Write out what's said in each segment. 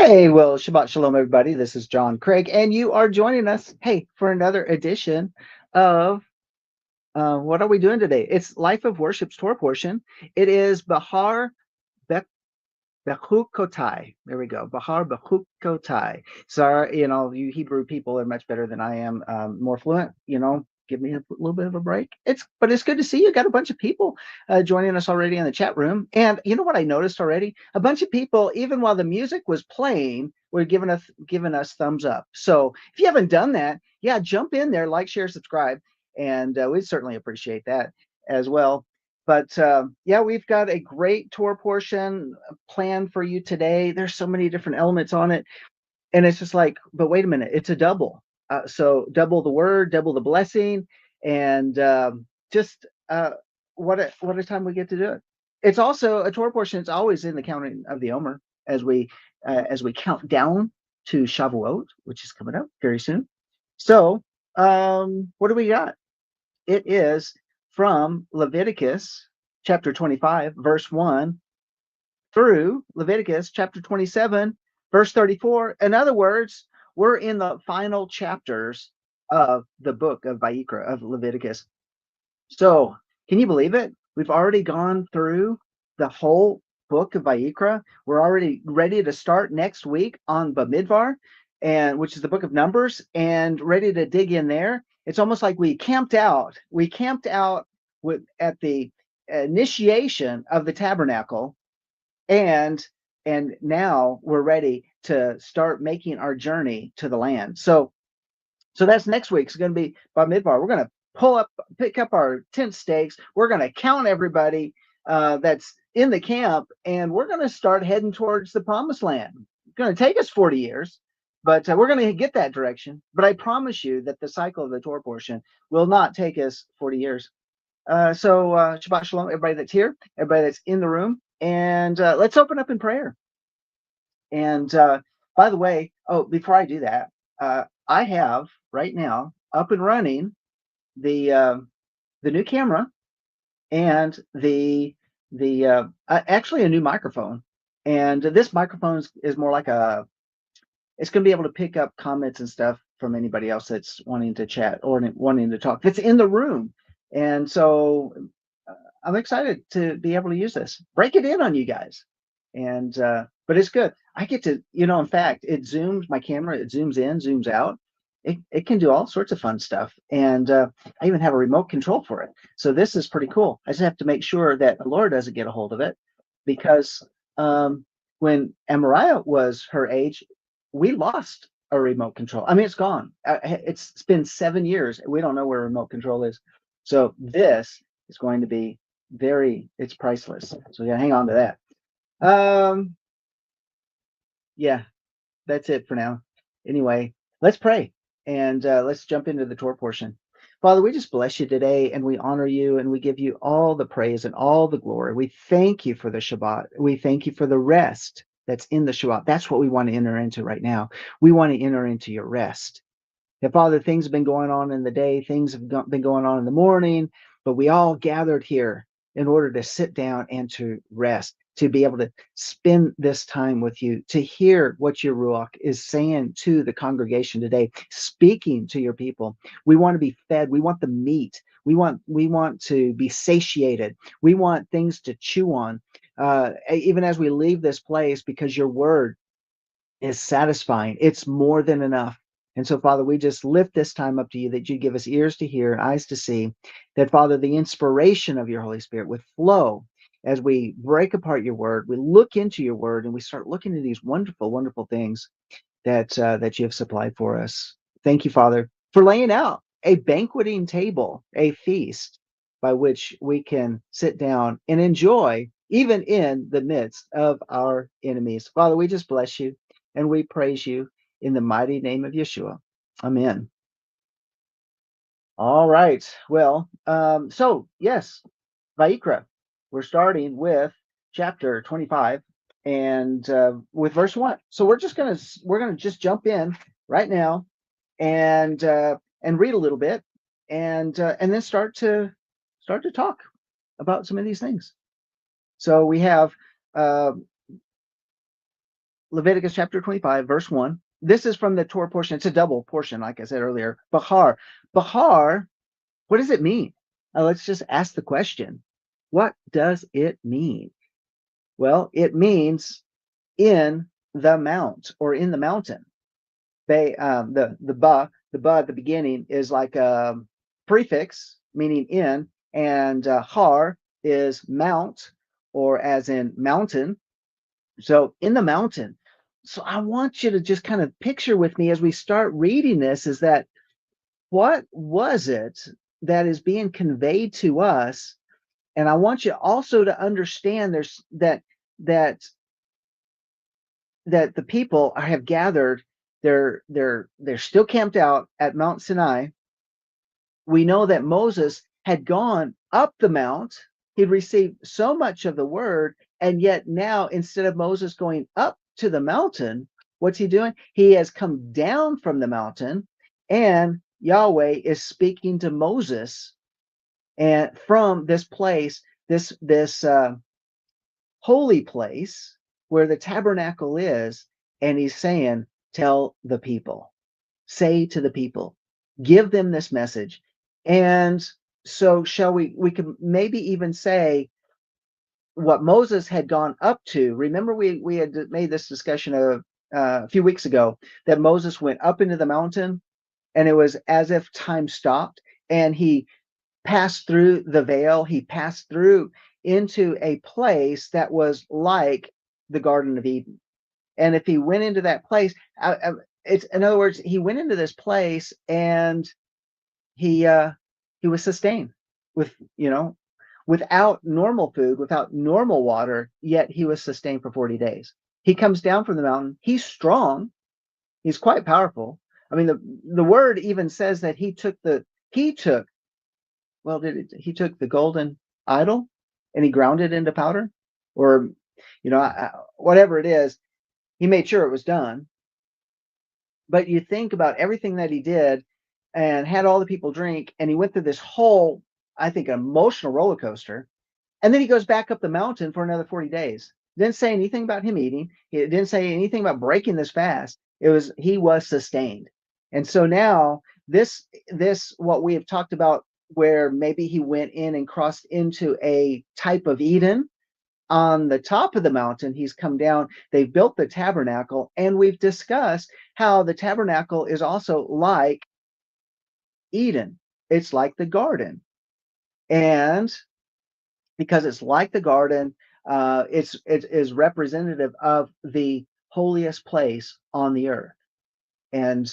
Hey, well, Shabbat Shalom, everybody. This is John Craig, and you are joining us, hey, for another edition of what are we doing today? It's Life of Worship's Torah portion. It is Behar-Bechukotai. There we go. Behar-Bechukotai. Sorry, you Hebrew people are much better than I am, more fluent, give me a little bit of a break. But it's good to see you. Got a bunch of people joining us already in the chat room. And you know what I noticed already? A bunch of people, even while the music was playing, were giving us thumbs up. So if you haven't done that, yeah, jump in there, like, share, subscribe, and we'd certainly appreciate that as well. But yeah, we've got a great tour portion planned for you today. There's so many different elements on it. And it's just like, but wait a minute, it's a double. So double the word, double the blessing, and just what a time we get to do it. It's also a Torah portion. It's always in the counting of the Omer as we count down to Shavuot, which is coming up very soon. So what do we got? It is from Leviticus chapter 25, verse 1 through Leviticus chapter 27, verse 34. In other words, we're in the final chapters of the book of Vayikra, of Leviticus. So, can you believe it? We've already gone through the whole book of Vayikra. We're already ready to start next week on Bamidbar, and which is the book of Numbers, and ready to dig in there. It's almost like we camped out. We camped out at the initiation of the tabernacle, and now we're ready to start making our journey to the land. So that's next week. It's going to be by Midbar. We're going to pick up our tent stakes. We're going to count everybody that's in the camp, and we're going to start heading towards the promised land. It's going to take us 40 years, but we're going to get that direction. But I promise you that the cycle of the Torah portion will not take us 40 years. So Shabbat Shalom, everybody that's here, everybody that's in the room, and let's open up in prayer. And by the way, before I do that, I have right now up and running the new camera and the actually a new microphone. And this microphone is more like it's going to be able to pick up comments and stuff from anybody else that's wanting to chat or wanting to talk. It's in the room. And so I'm excited to be able to use this, break it in on you guys. And but it's good. I get to, in fact, it zooms my camera, it zooms in, zooms out. It can do all sorts of fun stuff. And I even have a remote control for it. So this is pretty cool. I just have to make sure that Laura doesn't get a hold of it, because when Amarillo was her age, we lost a remote control. I mean, it's gone. It's been 7 years. We don't know where remote control is. So this is going to be it's priceless. So yeah, hang on to that. Yeah, that's it for now. Anyway, let's pray, and let's jump into the Torah portion. Father, we just bless you today, and we honor you, and we give you all the praise and all the glory. We thank you for the Shabbat. We thank you for the rest that's in the Shabbat. That's what we want to enter into right now. We want to enter into your rest. Now, Father, things have been going on in the day, things have been going on in the morning, but we all gathered here in order to sit down and to rest, to be able to spend this time with you, to hear what your Ruach is saying to the congregation today, speaking to your people. We want to be fed. We want the meat. We want to be satiated. We want things to chew on, even as we leave this place, because your word is satisfying. It's more than enough. And so, Father, we just lift this time up to you, that you give us ears to hear and eyes to see, that, Father, the inspiration of your Holy Spirit would flow as we break apart your word. We look into your word and we start looking at these wonderful, wonderful things that you have supplied for us. Thank you, Father, for laying out a banqueting table, a feast by which we can sit down and enjoy, even in the midst of our enemies. Father, we just bless you and we praise you in the mighty name of Yeshua. Amen. All right. Well, so yes, Vayikra. We're starting with chapter 25 and with verse 1. So we're gonna just jump in right now and read a little bit, and then start to talk about some of these things. So we have Leviticus chapter 25, verse 1. This is from the Torah portion. It's a double portion, like I said earlier. Behar. Behar, what does it mean? Let's just ask the question. What does it mean? Well, it means in the mount or in the mountain. The ba at the beginning is like a prefix meaning in, and har is mount or as in mountain. So in the mountain. So I want you to just kind of picture with me as we start reading this is that what was it that is being conveyed to us? And I want you also to understand there's that that the people have gathered. They're still camped out at Mount Sinai. We know that Moses had gone up the mount. He'd received so much of the word, and yet now instead of Moses going up to the mountain, what's he doing? He has come down from the mountain, and Yahweh is speaking to Moses and from this place, this holy place where the tabernacle is, and he's saying, tell the people, say to the people, give them this message. And so shall we could maybe even say what Moses had gone up to. Remember, we had made this discussion a few weeks ago that Moses went up into the mountain, and it was as if time stopped, and he passed through the veil. He passed through into a place that was like the Garden of Eden. And if he went into that place, it's in other words, he went into this place and he was sustained with without normal food, without normal water, yet he was sustained for 40 days. He comes down from the mountain. He's strong. He's quite powerful. I mean, the word even says that he took he took the golden idol and he ground it into powder, or whatever it is. He made sure it was done. But you think about everything that he did and had all the people drink, and he went through this whole, I think, emotional roller coaster. And then he goes back up the mountain for another 40 days. Didn't say anything about him eating. He didn't say anything about breaking this fast. He was sustained. And so now this what we have talked about, where maybe he went in and crossed into a type of Eden. On the top of the mountain, he's come down. They've built the tabernacle, and we've discussed how the tabernacle is also like Eden. It's like the garden. And because it's like the garden, it is representative of the holiest place on the earth. And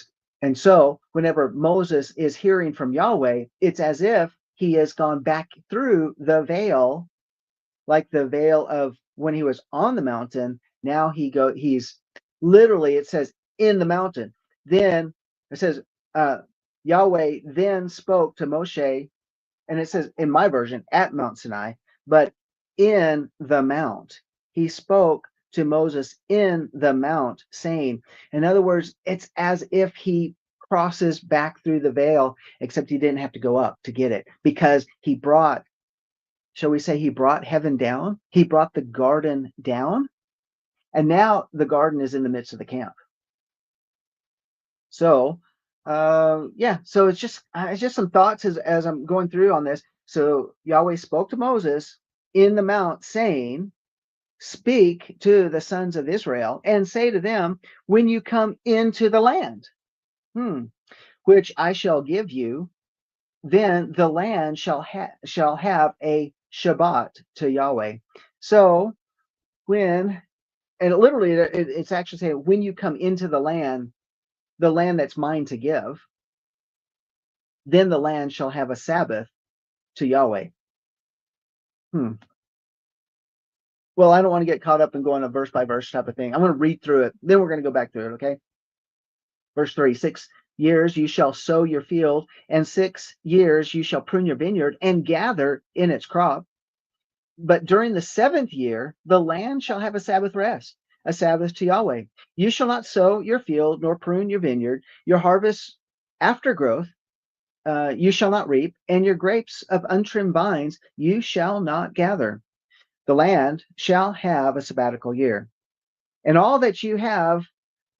so whenever Moses is hearing from Yahweh, it's as if he has gone back through the veil, like the veil of when he was on the mountain. Now he's literally, it says, in the mountain. Then it says, Yahweh then spoke to Moshe, and it says in my version, at Mount Sinai, but in the mount. He spoke to Moses in the mount, saying, in other words, it's as if he crosses back through the veil, except he didn't have to go up to get it, because he brought, shall we say, he brought heaven down. He brought the garden down, and now the garden is in the midst of the camp. So so it's just some thoughts as I'm going through on this. So Yahweh spoke to Moses in the mount, saying, speak to the sons of Israel and say to them, when you come into the land, which I shall give you, then the land shall have a Shabbat to Yahweh. So when, and literally it's actually saying, when you come into the land that's mine to give, then the land shall have a Sabbath to Yahweh. Well, I don't want to get caught up in going a verse by verse type of thing. I'm going to read through it. Then we're going to go back through it. Okay. Verse 3, 6 years you shall sow your field, and 6 years you shall prune your vineyard and gather in its crop. But during the 7th year, the land shall have a Sabbath rest, a Sabbath to Yahweh. You shall not sow your field nor prune your vineyard. Your harvest after growth you shall not reap, and your grapes of untrimmed vines you shall not gather. The land shall have a sabbatical year. And all that you have,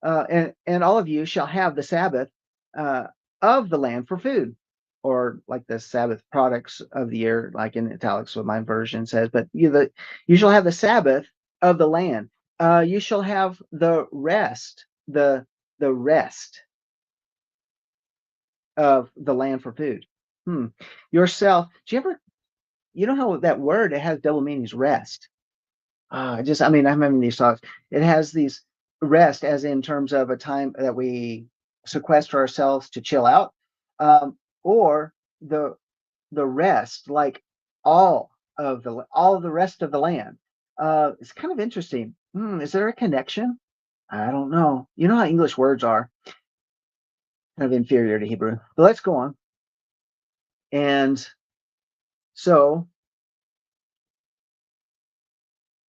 and all of you shall have the Sabbath of the land for food, or like the Sabbath products of the year, like in italics, what my version says. But you shall have the Sabbath of the land. You shall have the rest, the rest of the land for food. Yourself. Do you ever, you know how that word, it has double meanings? Rest. I mean, I'm having these thoughts. It has these rest as in terms of a time that we sequester ourselves to chill out, or the rest, like all of the rest of the land. It's kind of interesting. Is there a connection? I don't know. You know how English words are kind of inferior to Hebrew. But let's go on. And so,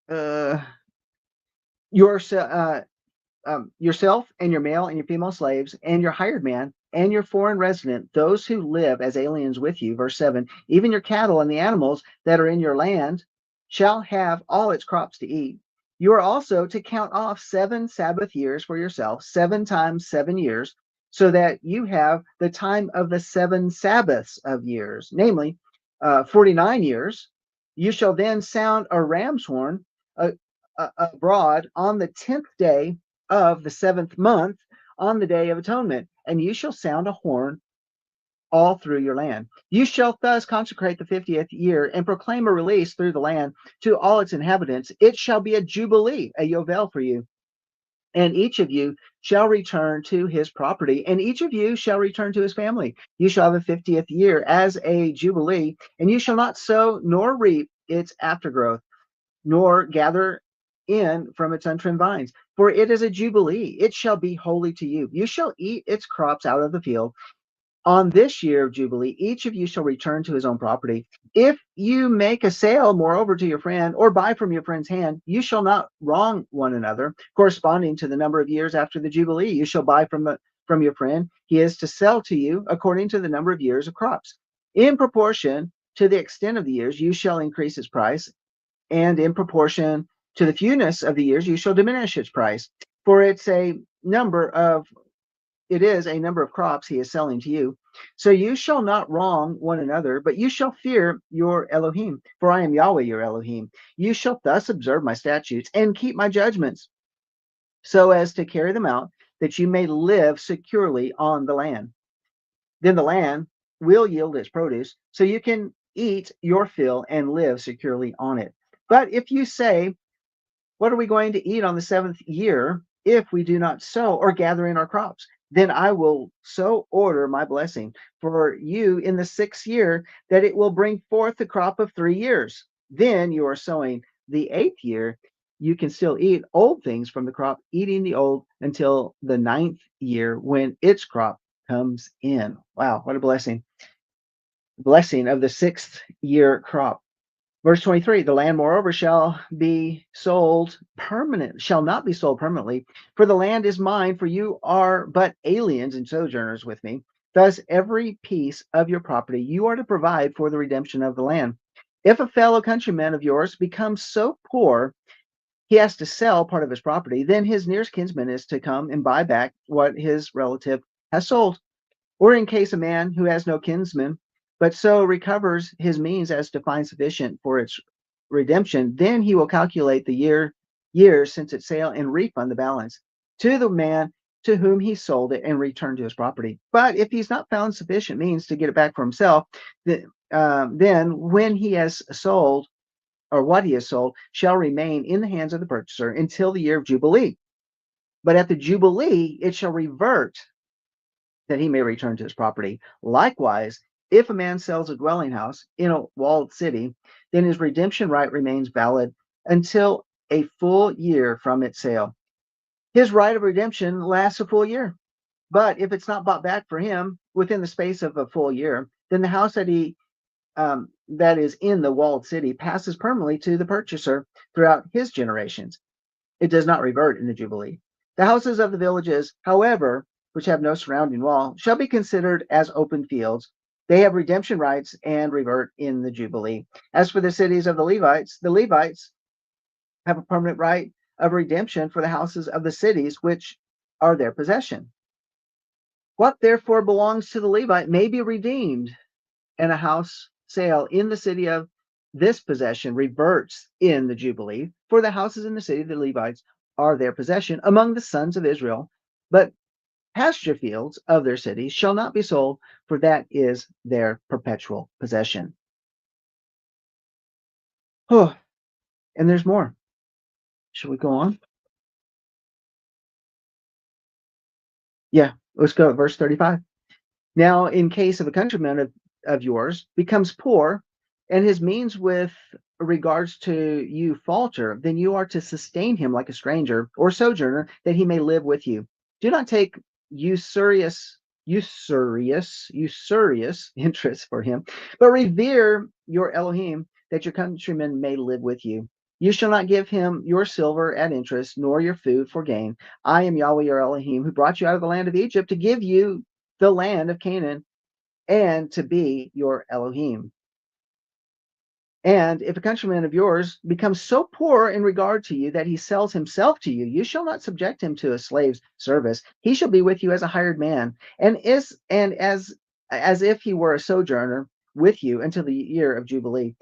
uh, your yourself and your male and your female slaves and your hired man and your foreign resident, those who live as aliens with you, verse 7, even your cattle and the animals that are in your land shall have all its crops to eat. You are also to count off 7 Sabbath years for yourself, 7 times 7 years, so that you have the time of the 7 Sabbaths of years, namely 49 years. You shall then sound a ram's horn uh, abroad on the 10th day of the 7th month, on the day of atonement, and you shall sound a horn all through your land. You shall thus consecrate the 50th year and proclaim a release through the land to all its inhabitants. It shall be a jubilee, a yovel for you. And each of you shall return to his property, and each of you shall return to his family. You shall have a 50th year as a jubilee, and you shall not sow nor reap its aftergrowth, nor gather in from its untrimmed vines. For it is a jubilee. It shall be holy to you. You shall eat its crops out of the field. On this year of Jubilee, each of you shall return to his own property. If you make a sale, moreover, to your friend, or buy from your friend's hand, you shall not wrong one another. Corresponding to the number of years after the Jubilee, you shall buy from your friend. He is to sell to you according to the number of years of crops. In proportion to the extent of the years, you shall increase his price, and in proportion to the fewness of the years, you shall diminish its price. For it is a number of crops he is selling to you. So you shall not wrong one another, but you shall fear your Elohim, for I am Yahweh your Elohim. You shall thus observe my statutes and keep my judgments, so as to carry them out, that you may live securely on the land. Then the land will yield its produce, so you can eat your fill and live securely on it. But if you say, what are we going to eat on the 7th year if we do not sow or gather in our crops? Then I will so order my blessing for you in the 6th year that it will bring forth the crop of 3 years. Then you are sowing the 8th year. You can still eat old things from the crop, eating the old until the 9th year when its crop comes in. Wow, what a blessing. Blessing of the 6th year crop. Verse 23, the land, moreover, shall not be sold permanently, for the land is mine, for you are but aliens and sojourners with me. Thus, every piece of your property you are to provide for the redemption of the land. If a fellow countryman of yours becomes so poor he has to sell part of his property, then his nearest kinsman is to come and buy back what his relative has sold. Or in case a man who has no kinsman, but so recovers his means as to find sufficient for its redemption, then he will calculate the years since its sale and refund the balance to the man to whom he sold it and return to his property. But if he's not found sufficient means to get it back for himself, then when he has sold, or what he has sold, shall remain in the hands of the purchaser until the year of Jubilee. But at the Jubilee, it shall revert, that he may return to his property. Likewise, if a man sells a dwelling house in a walled city, then his redemption right remains valid until a full year from its sale. His right of redemption lasts a full year. But if it's not bought back for him within the space of a full year, then the house that is in the walled city passes permanently to the purchaser throughout his generations. It does not revert in the Jubilee. The houses of the villages, however, which have no surrounding wall, shall be considered as open fields. They have redemption rights and revert in the Jubilee. As for the cities of the Levites have a permanent right of redemption for the houses of the cities which are their possession. What therefore belongs to the Levite may be redeemed, and a house sale in the city of this possession reverts in the Jubilee, for the houses in the city of the Levites are their possession among the sons of Israel. But pasture fields of their cities shall not be sold, for that is their perpetual possession. Oh, and there's more. Shall we go on? Yeah, let's go at verse 35. Now, in case of a countryman of yours becomes poor, and his means with regards to you falter, then you are to sustain him like a stranger or sojourner, that he may live with you. Do not take usurious interest for him, but revere your Elohim, that your countryman may live with you. You shall not give him your silver at interest, nor your food for gain. I am Yahweh your Elohim, who brought you out of the land of Egypt to give you the land of Canaan, and to be your Elohim. And if a countryman of yours becomes so poor in regard to you that he sells himself to you, you shall not subject him to a slave's service. He shall be with you as a hired man, and as if he were a sojourner with you until the year of Jubilee.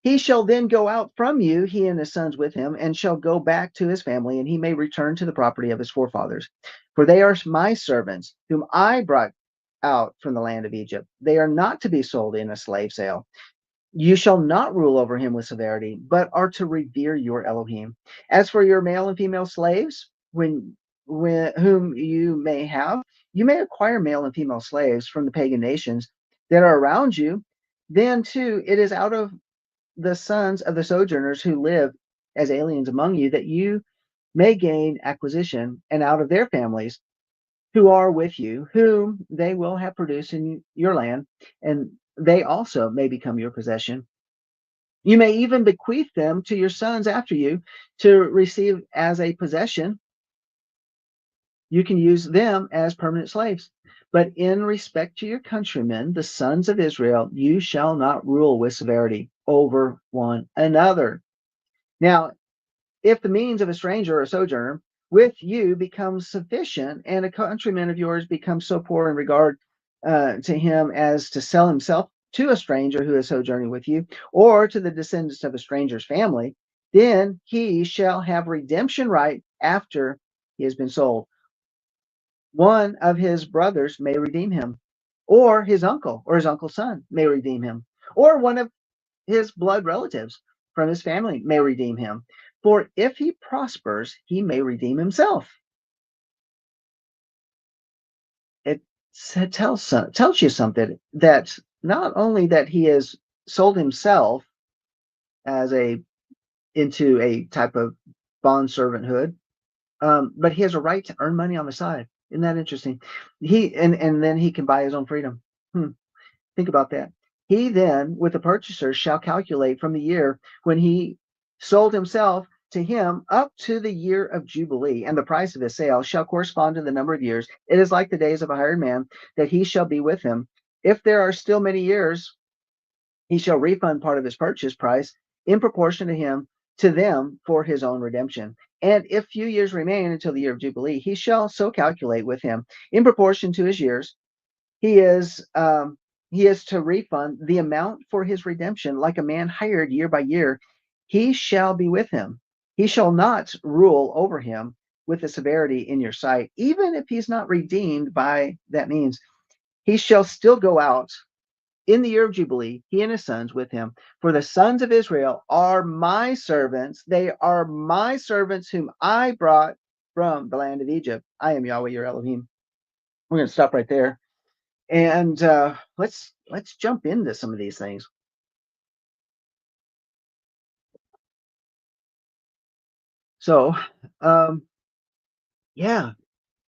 He shall then go out from you, he and his sons with him, and shall go back to his family, and he may return to the property of his forefathers. For they are my servants, whom I brought out from the land of Egypt. They are not to be sold in a slave sale. You shall not rule over him with severity, but are to revere your Elohim. As for your male and female slaves, whom you may have, you may acquire male and female slaves from the pagan nations that are around you. Then too, it is out of the sons of the sojourners who live as aliens among you that you may gain acquisition, and out of their families who are with you, whom they will have produced in your land, and they also may become your possession. You may even bequeath them to your sons after you to receive as a possession. You can use them as permanent slaves. But in respect to your countrymen, the sons of Israel, you shall not rule with severity over one another. Now, if the means of a stranger or a sojourner with you becomes sufficient, and a countryman of yours becomes so poor in regard to him as to sell himself to a stranger who is sojourning with you, or to the descendants of a stranger's family, then he shall have redemption right after he has been sold. One of his brothers may redeem him, or his uncle or his uncle's son may redeem him, or one of his blood relatives from his family may redeem him. For if he prospers, he may redeem himself. It tells you something, that not only that he has sold himself as into a type of bond servanthood, but he has a right to earn money on the side. Isn't that interesting? And then he can buy his own freedom. Think about that. He then, with the purchaser, shall calculate from the year when he sold himself to him up to the year of Jubilee, and the price of his sale shall correspond to the number of years. It is like the days of a hired man, that he shall be with him. If there are still many years, he shall refund part of his purchase price in proportion to them for his own redemption. And if few years remain until the year of Jubilee, he shall so calculate with him in proportion to his years. He is to refund the amount for his redemption, like a man hired year by year. He shall be with him. He shall not rule over him with the severity in your sight, even if he's not redeemed by that means. He shall still go out in the year of Jubilee, he and his sons with him. For the sons of Israel are my servants. They are my servants whom I brought from the land of Egypt. I am Yahweh your Elohim. We're going to stop right there. And let's jump into some of these things. So, yeah,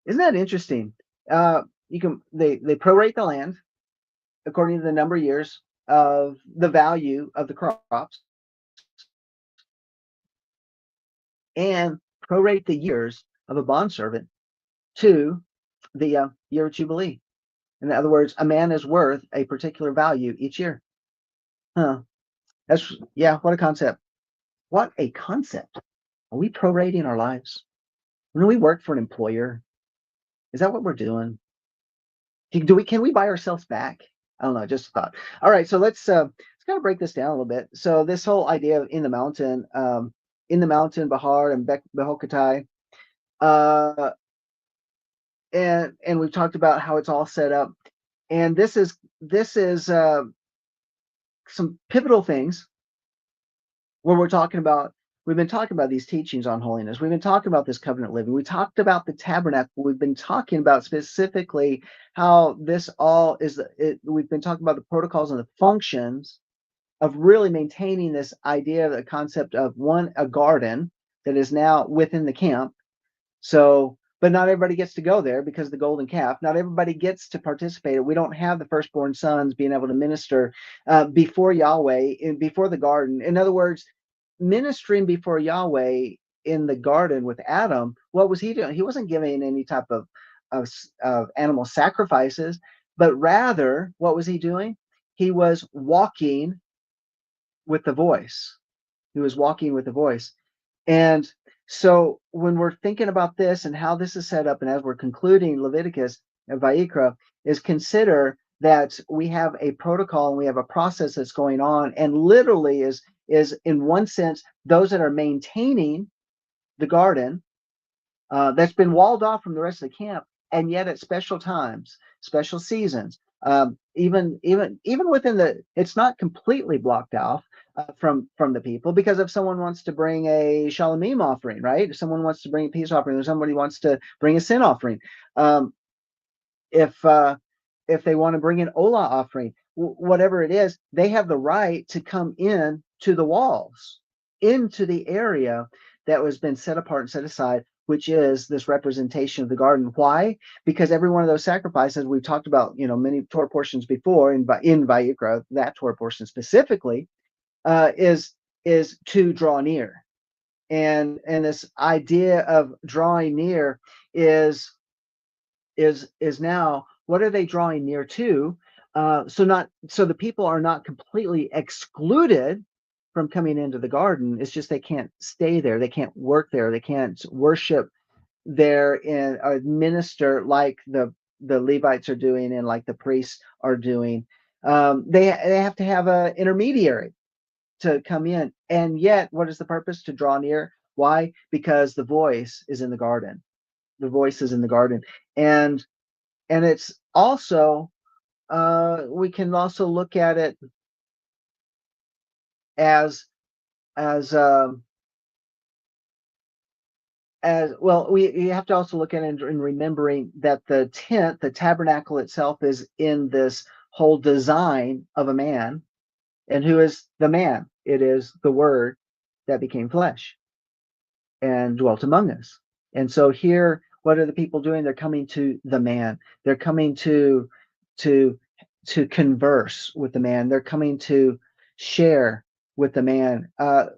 isn't that interesting? You can they prorate the land according to the number of years of the value of the crops, and prorate the years of a bondservant to the year of Jubilee. In other words, a man is worth a particular value each year. Huh. What a concept. What a concept. Are we prorating our lives? When we work for an employer, is that what we're doing? Can we buy ourselves back? I don't know, just a thought. All right, so let's kind of break this down a little bit. So this whole idea of in the mountain, Behar and Bechukotai, uh, and we've talked about how it's all set up. And this is some pivotal things where we've been talking about these teachings on holiness. We've been talking about this covenant living. We talked about the tabernacle. We've been talking about specifically how this all we've been talking about the protocols and the functions of really maintaining this idea, the concept of a garden that is now within the camp. So, but not everybody gets to go there because of the golden calf. Not everybody gets to participate. We don't have the firstborn sons being able to minister before Yahweh, before the garden. In other words, ministering before Yahweh in the garden with Adam, what was he doing? He wasn't giving any type of animal sacrifices, but rather, what was he doing? He was walking with the voice. He was walking with the voice. And so when we're thinking about this and how this is set up, and as we're concluding Leviticus and Vayikra, is consider that we have a protocol and we have a process that's going on, and literally is in one sense those that are maintaining the garden that's been walled off from the rest of the camp, and yet at special times, special seasons, even within it's not completely blocked off from the people, because if someone wants to bring a shalom offering, right? If someone wants to bring a peace offering, or somebody wants to bring a sin offering, um, if if they want to bring an Olah offering, whatever it is, they have the right to come in to the walls, into the area that was been set apart and set aside, which is this representation of the garden. Why? Because every one of those sacrifices we've talked about, many Torah portions before in Vayikra, that Torah portion specifically, is to draw near, and this idea of drawing near is now, what are they drawing near to? So the people are not completely excluded from coming into the garden. It's just they can't stay there, they can't work there, they can't worship there and administer like the Levites are doing and like the priests are doing. They have to have an intermediary to come in, and yet what is the purpose? To draw near. Why? Because the voice is in the garden. The voice is in the garden. And it's also, we can also look at it as as as well. You have to also look at it in remembering that the tent, the tabernacle itself, is in this whole design of a man. And who is the man? It is the Word that became flesh and dwelt among us. And so here, what are the people doing? They're coming to the man. They're coming to to converse with the man. They're coming to share with the man.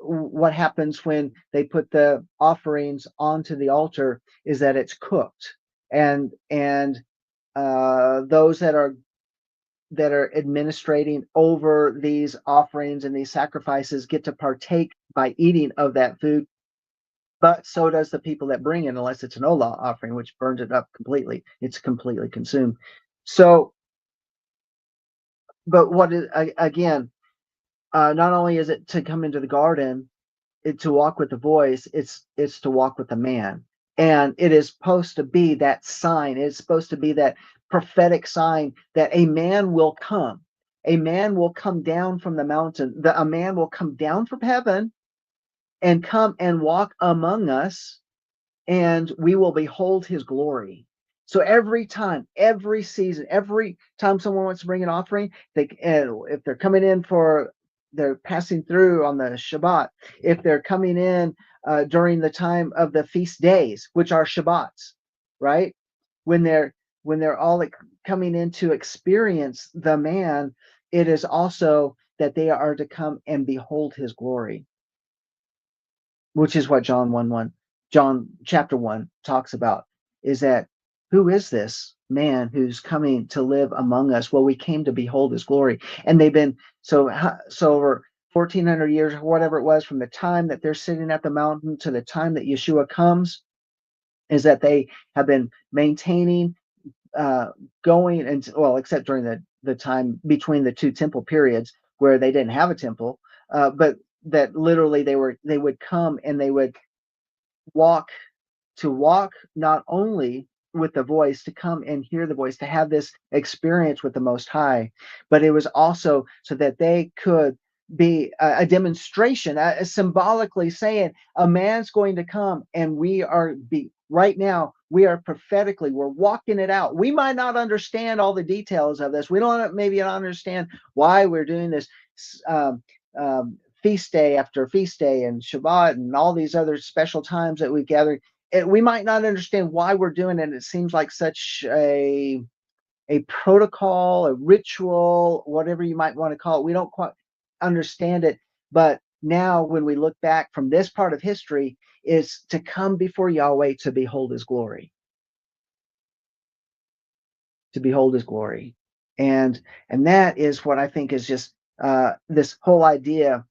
What happens when they put the offerings onto the altar is that it's cooked, and those that are administrating over these offerings and these sacrifices get to partake by eating of that food, but so does the people that bring it, unless it's an Olah offering, which burns it up completely. It's completely consumed. So, but what is, again, not only is it to come into the garden, to walk with the voice, it's to walk with the man. And it is supposed to be that sign. It's supposed to be that prophetic sign that a man will come. A man will come down from the mountain. A man will come down from heaven and come and walk among us, and we will behold his glory. So every time, every season, every time someone wants to bring an offering, if they're coming in they're passing through on the Shabbat, if they're coming in during the time of the feast days, which are Shabbats, right? When they're all coming in to experience the man, it is also that they are to come and behold his glory, which is what John chapter 1 talks about, is that who is this man who's coming to live among us? Well, we came to behold his glory. And they've been so over 1400 years, whatever it was, from the time that they're sitting at the mountain to the time that Yeshua comes, is that they have been maintaining, going, and well, except during the time between the two temple periods where they didn't have a temple, but that literally they would come and they would walk, to walk not only with the voice, to come and hear the voice, to have this experience with the Most High, but it was also so that they could be a demonstration, symbolically saying a man's going to come, and we are right now. We are prophetically, we're walking it out. We might not understand all the details of this. We don't maybe not understand why we're doing this. Um, Feast day after feast day and Shabbat and all these other special times that we gather, we might not understand why we're doing it. It seems like such a protocol, a ritual, whatever you might want to call it. We don't quite understand it. But now when we look back from this part of history, is to come before Yahweh to behold his glory. To behold his glory. And that is what I think is just this whole idea,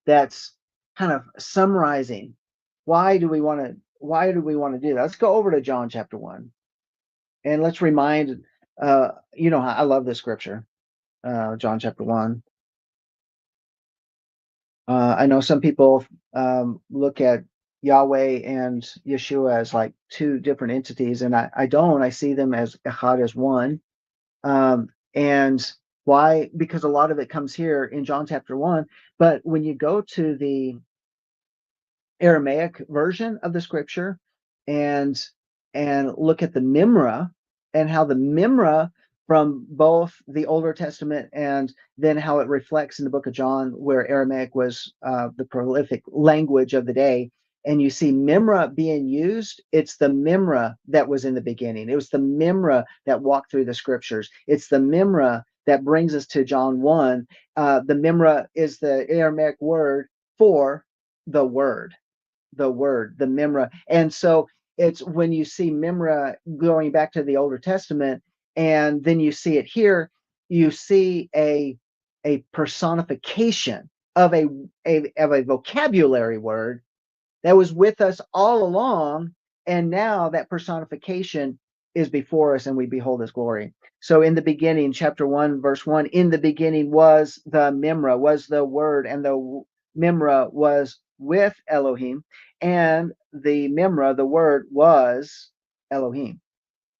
that's kind of summarizing why do we want to do that. Let's go over to John chapter 1, and let's remind, I love this scripture, John chapter 1. I know some people look at Yahweh and Yeshua as like two different entities, and I don't. I see them as echad, as one. And why? Because a lot of it comes here in John chapter 1. But when you go to the Aramaic version of the scripture and look at the Mimra, and how the Mimra from both the Older Testament and then how it reflects in the book of John, where Aramaic was the prolific language of the day, and you see Mimra being used. It's the Mimra that was in the beginning. It was the Mimra that walked through the scriptures. It's the Mimra that brings us to John 1. The Mimra is the Aramaic word for the word, the Mimra. And so it's when you see Mimra going back to the Older Testament, and then you see it here, you see a personification of a vocabulary word that was with us all along, and now that personification is before us, and we behold his glory. So in the beginning, chapter 1, verse 1, in the beginning was the Mimra, was the word, and the Mimra was with Elohim, and the Mimra, the word, was Elohim.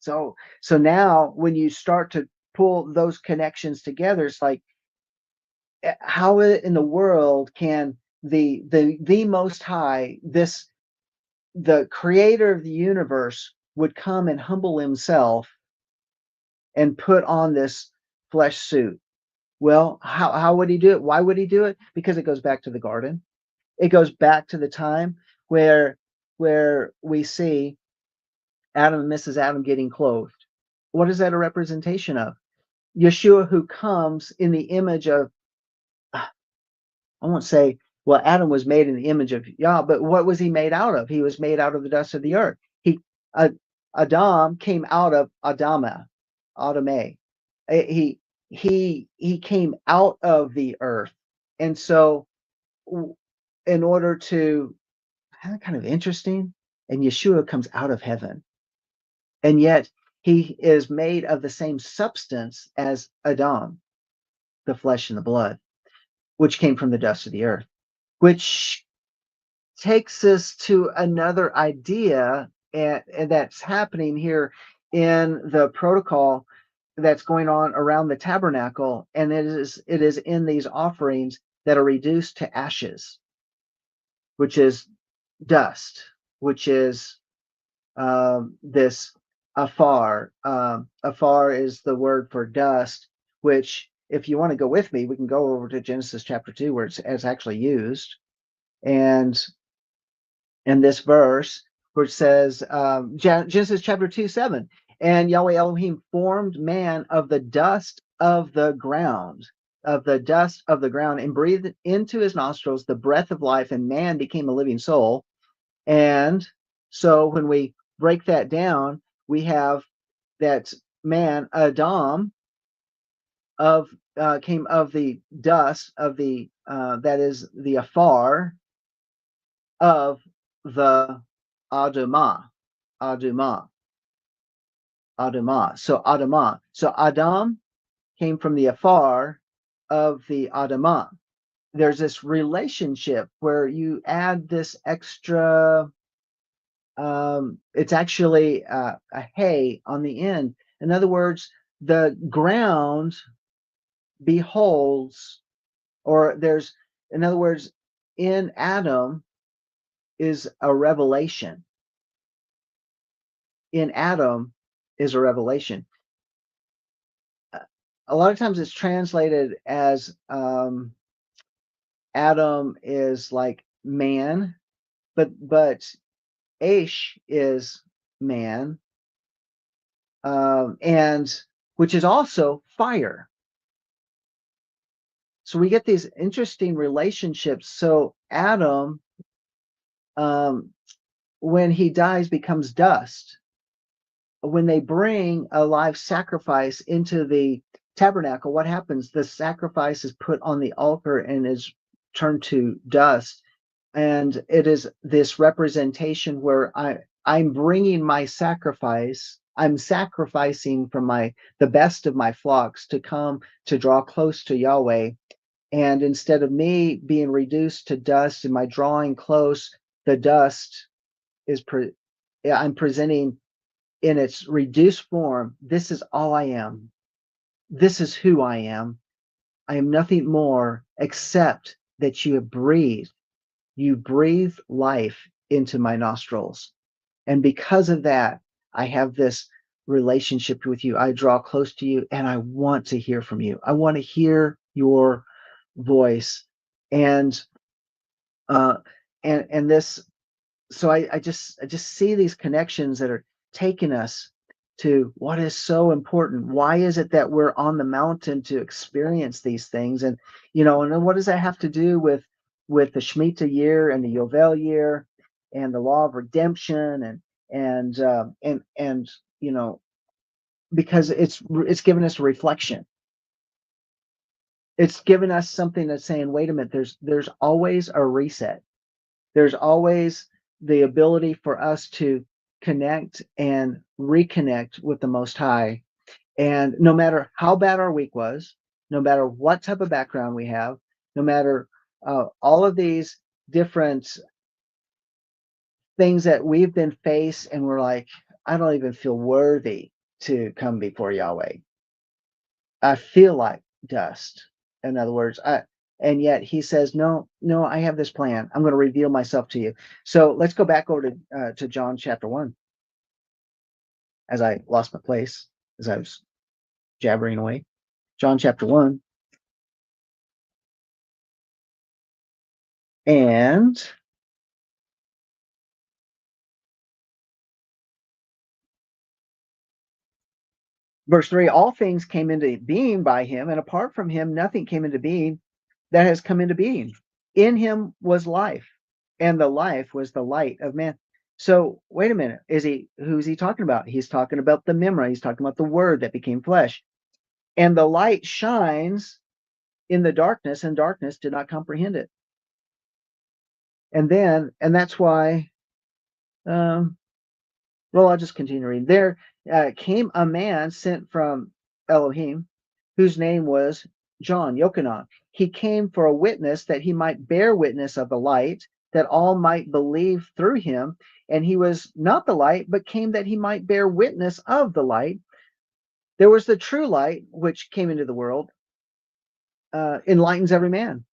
So now when you start to pull those connections together, it's like, how in the world can the Most High, the creator of the universe, would come and humble himself and put on this flesh suit? Well, how would he do it? Why would he do it? Because it goes back to the garden. It goes back to the time where we see Adam and Mrs. Adam getting clothed. What is that a representation of? Yeshua, who comes in the image of, I won't say, well, Adam was made in the image of Yah, but what was he made out of? He was made out of the dust of the earth. Adam came out of Adama, Adame. He came out of the earth. And so in order to, kind of interesting, and Yeshua comes out of heaven. And yet he is made of the same substance as Adam, the flesh and the blood, which came from the dust of the earth, which takes us to another idea, and that's happening here in the protocol that's going on around the tabernacle. And it is in these offerings that are reduced to ashes, which is dust, which is this afar. Afar is the word for dust, which, if you want to go with me, we can go over to Genesis chapter 2, where it's actually used. And in this verse, where it says, Genesis chapter 2:7, and Yahweh Elohim formed man of the dust of the ground, and breathed into his nostrils the breath of life, and man became a living soul. And so when we break that down, we have that man, Adam, of came of the dust of the that is the afar of the Adamah. Adamah. Adamah. So Adamah. So Adam came from the afar of the Adamah. There's this relationship where you add this extra, it's actually a hay on the end. In other words, the ground beholds, or there's, in other words, in Adam is a revelation. In Adam is a revelation. A lot of times it's translated as Adam is like man, but Aish is man, and which is also fire. So we get these interesting relationships. So Adam, when he dies, becomes dust. When they bring a live sacrifice into the tabernacle, what happens? The sacrifice is put on the altar and is turned to dust. And it is this representation where I'm bringing my sacrifice. I'm sacrificing from the best of my flocks to come to draw close to Yahweh. And instead of me being reduced to dust and my drawing close, the dust is I'm presenting in its reduced form. This is all I am. This is who I am. I am nothing more except that you have breathed. You breathe life into my nostrils. And because of that, I have this relationship with you. I draw close to you and I want to hear from you. I want to hear your voice. And this, so I just see these connections that are taking us to what is so important. Why is it that we're on the mountain to experience these things? And and then what does that have to do with the Shemitah year and the Yovel year and the law of redemption and because it's given us a reflection. It's given us something that's saying, wait a minute, there's always a reset. There's always the ability for us to connect and reconnect with the Most High. And no matter how bad our week was, no matter what type of background we have, no matter all of these different things that we've been faced, and we're like, I don't even feel worthy to come before Yahweh. I feel like dust. In other words, and yet he says, no, I have this plan. I'm going to reveal myself to you. So let's go back over to John chapter 1, as I lost my place, as I was jabbering away. John chapter 1. And verse 3, all things came into being by him, and apart from him, nothing came into being that has come into being. In him was life, and the life was the light of man. So wait a minute, who's he talking about? He's talking about the Memra. He's talking about the Word that became flesh. And the light shines in the darkness, and darkness did not comprehend it. And that's why, well, I'll just continue reading. There came a man sent from Elohim, whose name was John, Yochanan. He came for a witness, that he might bear witness of the light, that all might believe through him. And he was not the light, but came that he might bear witness of the light. There was the true light, which came into the world, enlightens every man.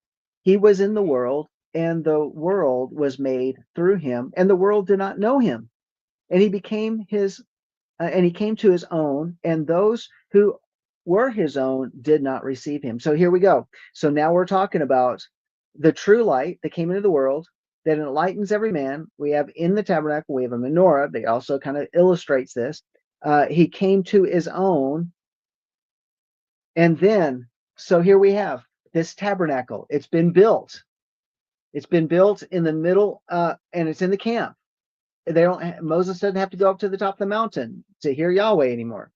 He was in the world, and the world was made through him, and the world did not know him. And he became and he came to his own, and those who were his own did not receive him. So here we go. So now we're talking about the true light that came into the world, that enlightens every man. We have in the tabernacle, we have a menorah that also kind of illustrates this. He came to his own. And then, so here we have this tabernacle. It's been built. It's been built in the middle, and it's in the camp. Moses doesn't have to go up to the top of the mountain to hear Yahweh anymore.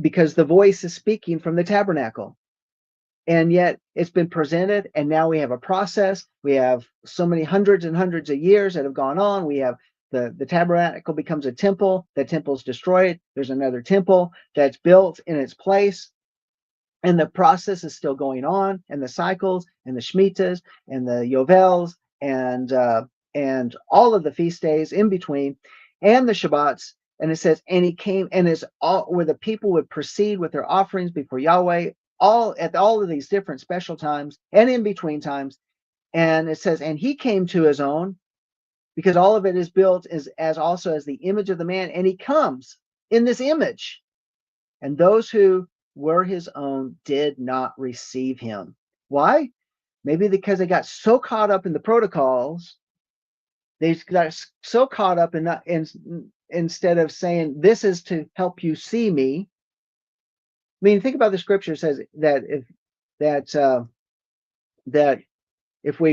because the voice is speaking from the tabernacle. And yet it's been presented, and now we have a process. We have so many hundreds and hundreds of years that have gone on. We have the tabernacle becomes a temple. The temple's destroyed. There's another temple that's built in its place. And the process is still going on, and the cycles and the Shemitas and the Yovels and all of the feast days in between and the Shabbats. And it says, and he came, and is all where the people would proceed with their offerings before Yahweh, all at all of these different special times and in between times. And it says, and he came to his own, because all of it is built as also as the image of the man, and he comes in this image. And those who were his own did not receive him. Why? Maybe because they got so caught up in the protocols, they got so caught up instead of saying, this is to help you see me. I mean, think about the scripture. It says that if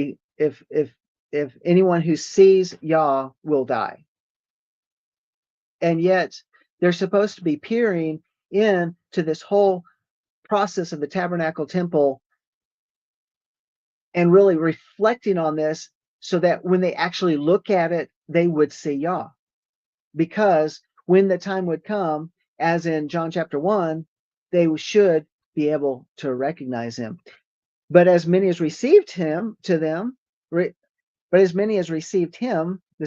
anyone who sees Yah will die. And yet they're supposed to be peering into this whole process of the tabernacle temple and really reflecting on this, so that when they actually look at it, they would see Yah. Because when the time would come, as in John chapter 1, they should be able to recognize him. But as many as received him, this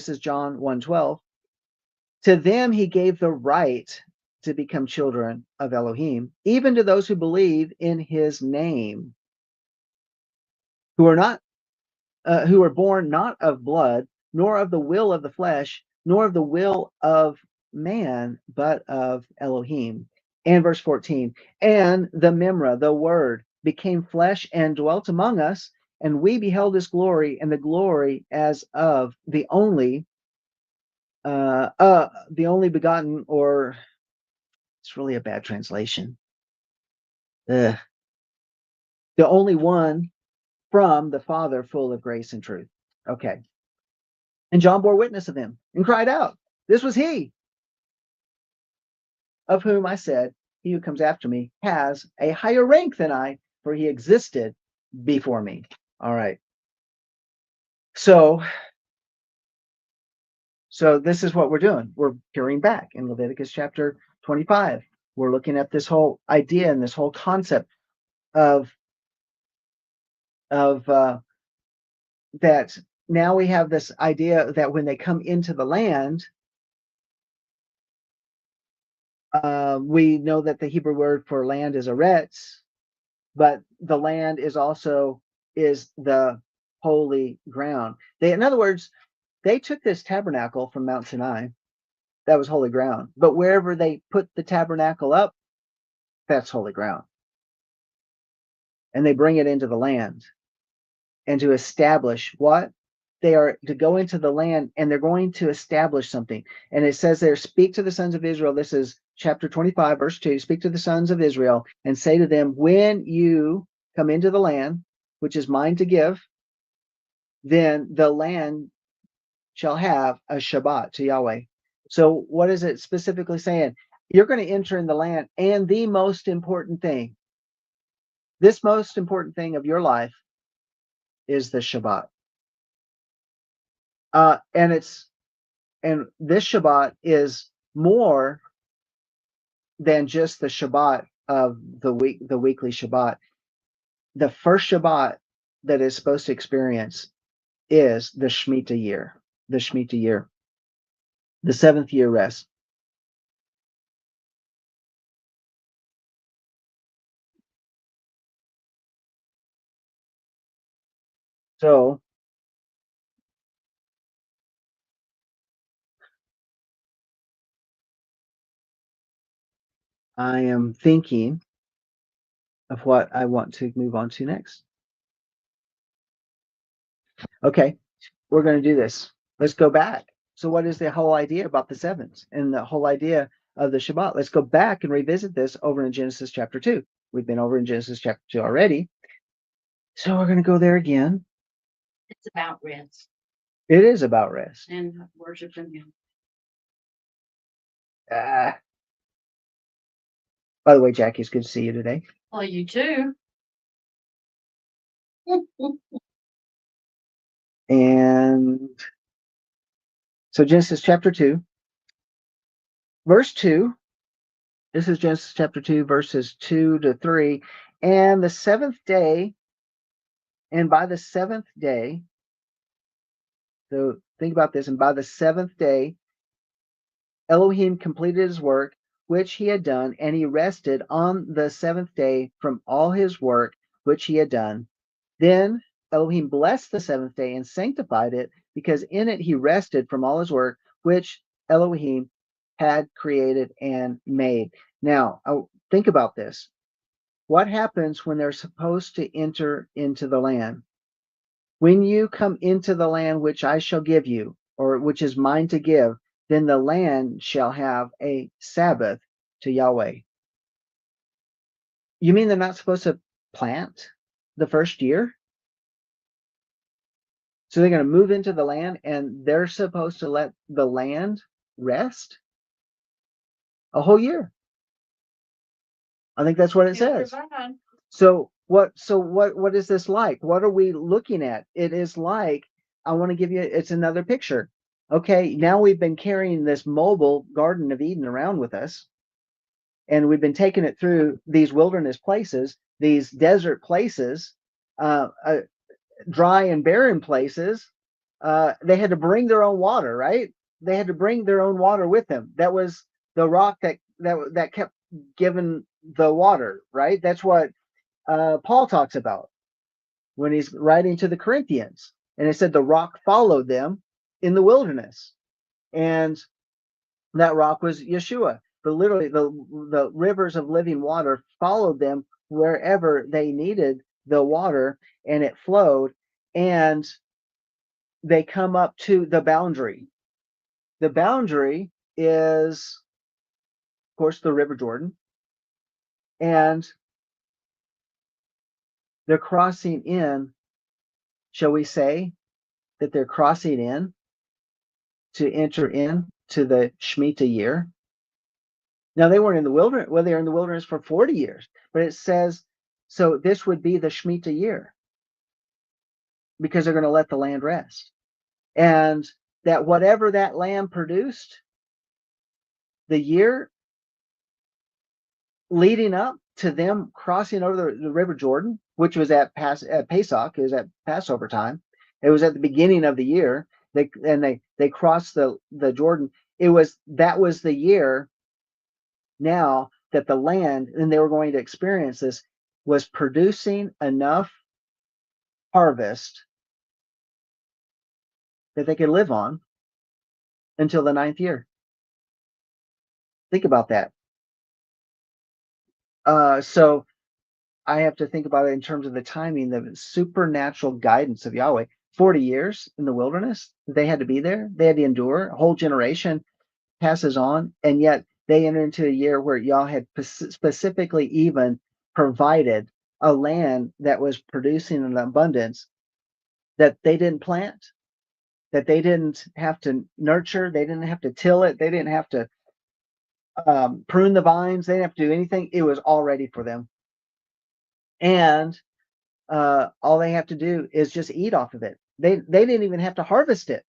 is John 1:12, to them he gave the right to become children of Elohim, even to those who believe in his name, who are born not of blood, nor of the will of the flesh, nor of the will of man, but of Elohim. And verse 14, and the Memra, the word, became flesh and dwelt among us, and we beheld his glory, and the glory as of the only begotten, or it's really a bad translation. The only one from the Father, full of grace and truth. Okay. And John bore witness of him and cried out, this was he, of whom I said, he who comes after me has a higher rank than I, for he existed before me. All right. So this is what we're doing. We're peering back in Leviticus chapter 25. We're looking at this whole idea and this whole concept of that. Now we have this idea that when they come into the land, we know that the Hebrew word for land is eretz, but the land is the holy ground. In other words, they took this tabernacle from Mount Sinai, that was holy ground, but wherever they put the tabernacle up, that's holy ground. And they bring it into the land, and to establish what? They are to go into the land, and they're going to establish something. And it says there, speak to the sons of Israel. This is chapter 25, verse 2. Speak to the sons of Israel and say to them, when you come into the land, which is mine to give, then the land shall have a Shabbat to Yahweh. So what is it specifically saying? You're going to enter in the land, and the most important thing, this most important thing of your life is the Shabbat. And this Shabbat is more than just the Shabbat of the weekly Shabbat. The first Shabbat that is supposed to experience is the Shemitah year, the 7th year rest. So I am thinking of what I want to move on to next. Okay, we're going to do this. Let's go back. So what is the whole idea about the sevens and the whole idea of the Shabbat? Let's go back and revisit this over in Genesis chapter 2. We've been over in Genesis chapter 2 already. So we're going to go there again. It's about rest. It is about rest. And worshiping him. By the way, Jackie, it's good to see you today. Oh, you too. And so Genesis chapter 2, verse 2. This is Genesis chapter 2, verses 2 to 3. And the seventh day, and by the seventh day, so think about this, and by the seventh day, Elohim completed his work which he had done, and he rested on the seventh day from all his work which he had done. Then Elohim blessed the seventh day and sanctified it, because in it he rested from all his work which Elohim had created and made. Now, think about this. What happens when they're supposed to enter into the land? When you come into the land which I shall give you, or which is mine to give, then the land shall have a Sabbath to Yahweh. You mean they're not supposed to plant the first year? So they're going to move into the land and they're supposed to let the land rest a whole year. I think that's what it says. So what is this like? What are we looking at? It is like, I want to give you, it's another picture. Okay, now we've been carrying this mobile Garden of Eden around with us, and we've been taking it through these wilderness places, these desert places, dry and barren places. They had to bring their own water, right? They had to bring their own water with them. That was the rock that kept giving the water, right? That's what Paul talks about when he's writing to the Corinthians. And it said the rock followed them in the wilderness. And that rock was Yeshua. But literally, the rivers of living water followed them wherever they needed the water, and it flowed. And they come up to the boundary. The boundary is, of course, the River Jordan. And they're crossing in, shall we say, that they're crossing in to enter in to the Shemitah year. Now, they weren't in the wilderness. Well, they were in the wilderness for 40 years. But it says, so this would be the Shemitah year, because they're going to let the land rest. And that whatever that land produced, the year leading up to them crossing over the River Jordan, which was at Pesach, it was at Passover time. It was at the beginning of the year. They crossed the Jordan. That was the year now that the land, and they were going to experience this, was producing enough harvest that they could live on until the 9th year. Think about that. So I have to think about it in terms of the timing, the supernatural guidance of Yahweh. 40 years in the wilderness, they had to be there. They had to endure. A whole generation passes on, and yet they enter into a year where Yah had specifically even provided a land that was producing an abundance that they didn't plant, that they didn't have to nurture, they didn't have to till it, they didn't have to prune the vines, they didn't have to do anything. It was all ready for them. And all they have to do is just eat off of it. They didn't even have to harvest it.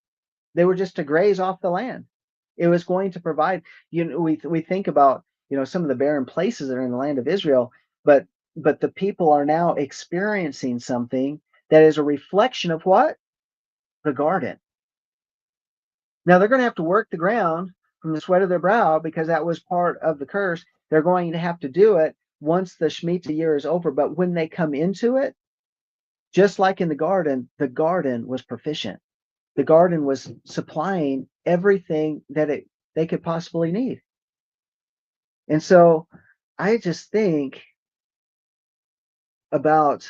They were just to graze off the land. It was going to provide. We think about some of the barren places that are in the land of Israel, but the people are now experiencing something that is a reflection of what? The garden. Now they're going to have to work the ground from the sweat of their brow, because that was part of the curse. They're going to have to do it once the Shemitah year is over. But when they come into it, just like in the garden was proficient. The garden was supplying everything that they could possibly need. And so I just think about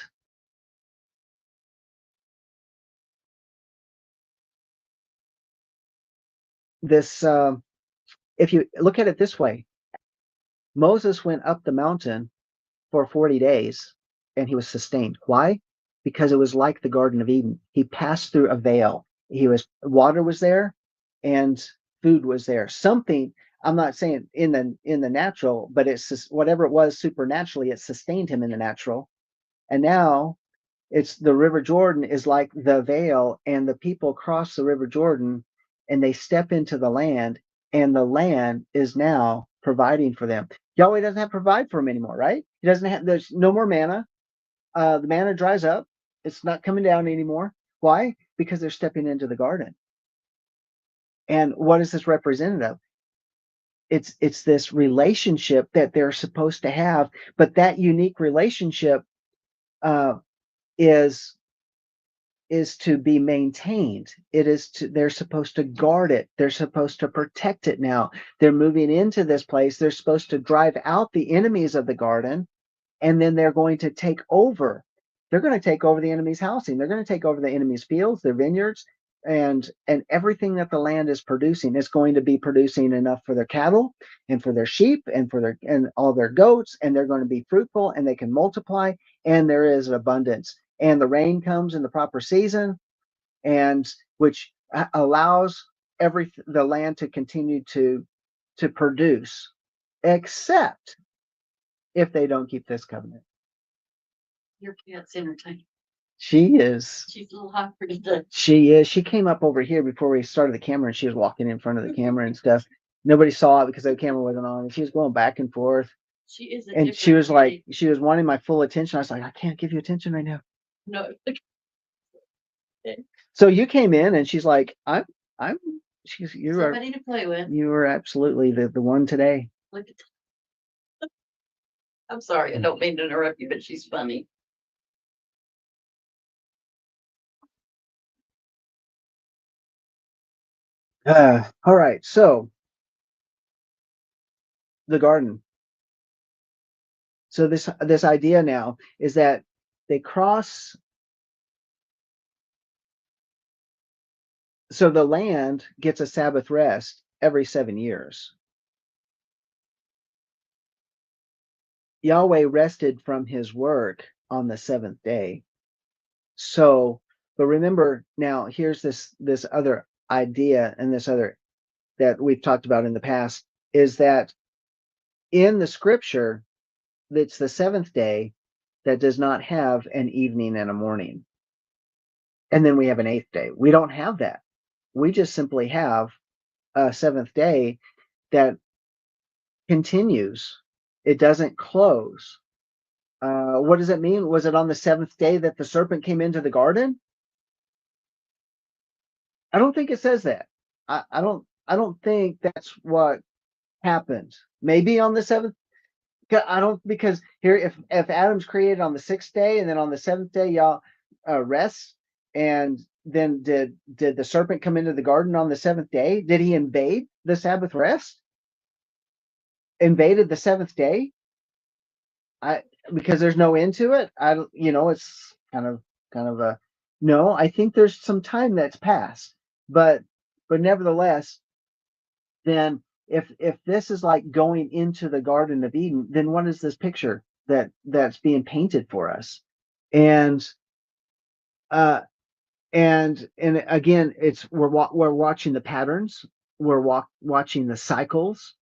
this. If you look at it this way, Moses went up the mountain for 40 days and he was sustained. Why? Because it was like the Garden of Eden. He passed through a veil. Water was there and food was there. Something, I'm not saying in the natural, but it's whatever it was supernaturally, it sustained him in the natural. And now it's the River Jordan is like the veil, and the people cross the River Jordan and they step into the land, and the land is now providing for them. Yahweh doesn't have to provide for them anymore, right? He doesn't have, there's no more manna. The manna dries up. It's not coming down anymore. Why? Because they're stepping into the garden. And what is this representative? It's this relationship that they're supposed to have, but that unique relationship uh, is to be maintained. It is to, they're supposed to guard it. They're supposed to protect it now. They're moving into this place. They're supposed to drive out the enemies of the garden, and then they're going to take over. They're going to take over the enemy's housing. They're going to take over the enemy's fields, their vineyards, and everything that the land is producing. It's going to be producing enough for their cattle and for their sheep and for their and all their goats, and they're going to be fruitful and they can multiply, and there is abundance. And the rain comes in the proper season, and which allows the land to continue to produce, except if they don't keep this covenant. Your cat's entertaining. She is. She's a little hyper today. She is. She came up over here before we started the camera, and she was walking in front of the camera and stuff. Nobody saw it because the camera wasn't on, and she was going back and forth. She is. And she was like, she was wanting my full attention. I was like, I can't give you attention right now. No. So you came in, and she's like, you Somebody to play with. You are absolutely the one today. Look at. I'm sorry, I don't mean to interrupt you, but she's funny. All right, so the garden. So this idea now is that they cross. So the land gets a Sabbath rest every 7 years. Yahweh rested from his work on the seventh day. So, but remember now, here's this other idea, and this other that we've talked about in the past, is that in the scripture, it's the seventh day that does not have an evening and a morning. And then we have an eighth day. We don't have that. We just simply have a seventh day that continues. It doesn't close. What does it mean? Was it on the seventh day that the serpent came into the garden? I don't think it says that. I don't think that's what happened. Maybe on the seventh. I don't, because here, if Adam's created on the sixth day, and then on the seventh day y'all rest, and then did the serpent come into the garden on the seventh day? Did he invade the Sabbath rest? Invaded the seventh day? Because there's no end to it. It's kind of a no. I think there's some time that's passed, but nevertheless, then if this is like going into the Garden of Eden, then what is this picture that's being painted for us? And and again, we're watching the patterns, we're watching the cycles,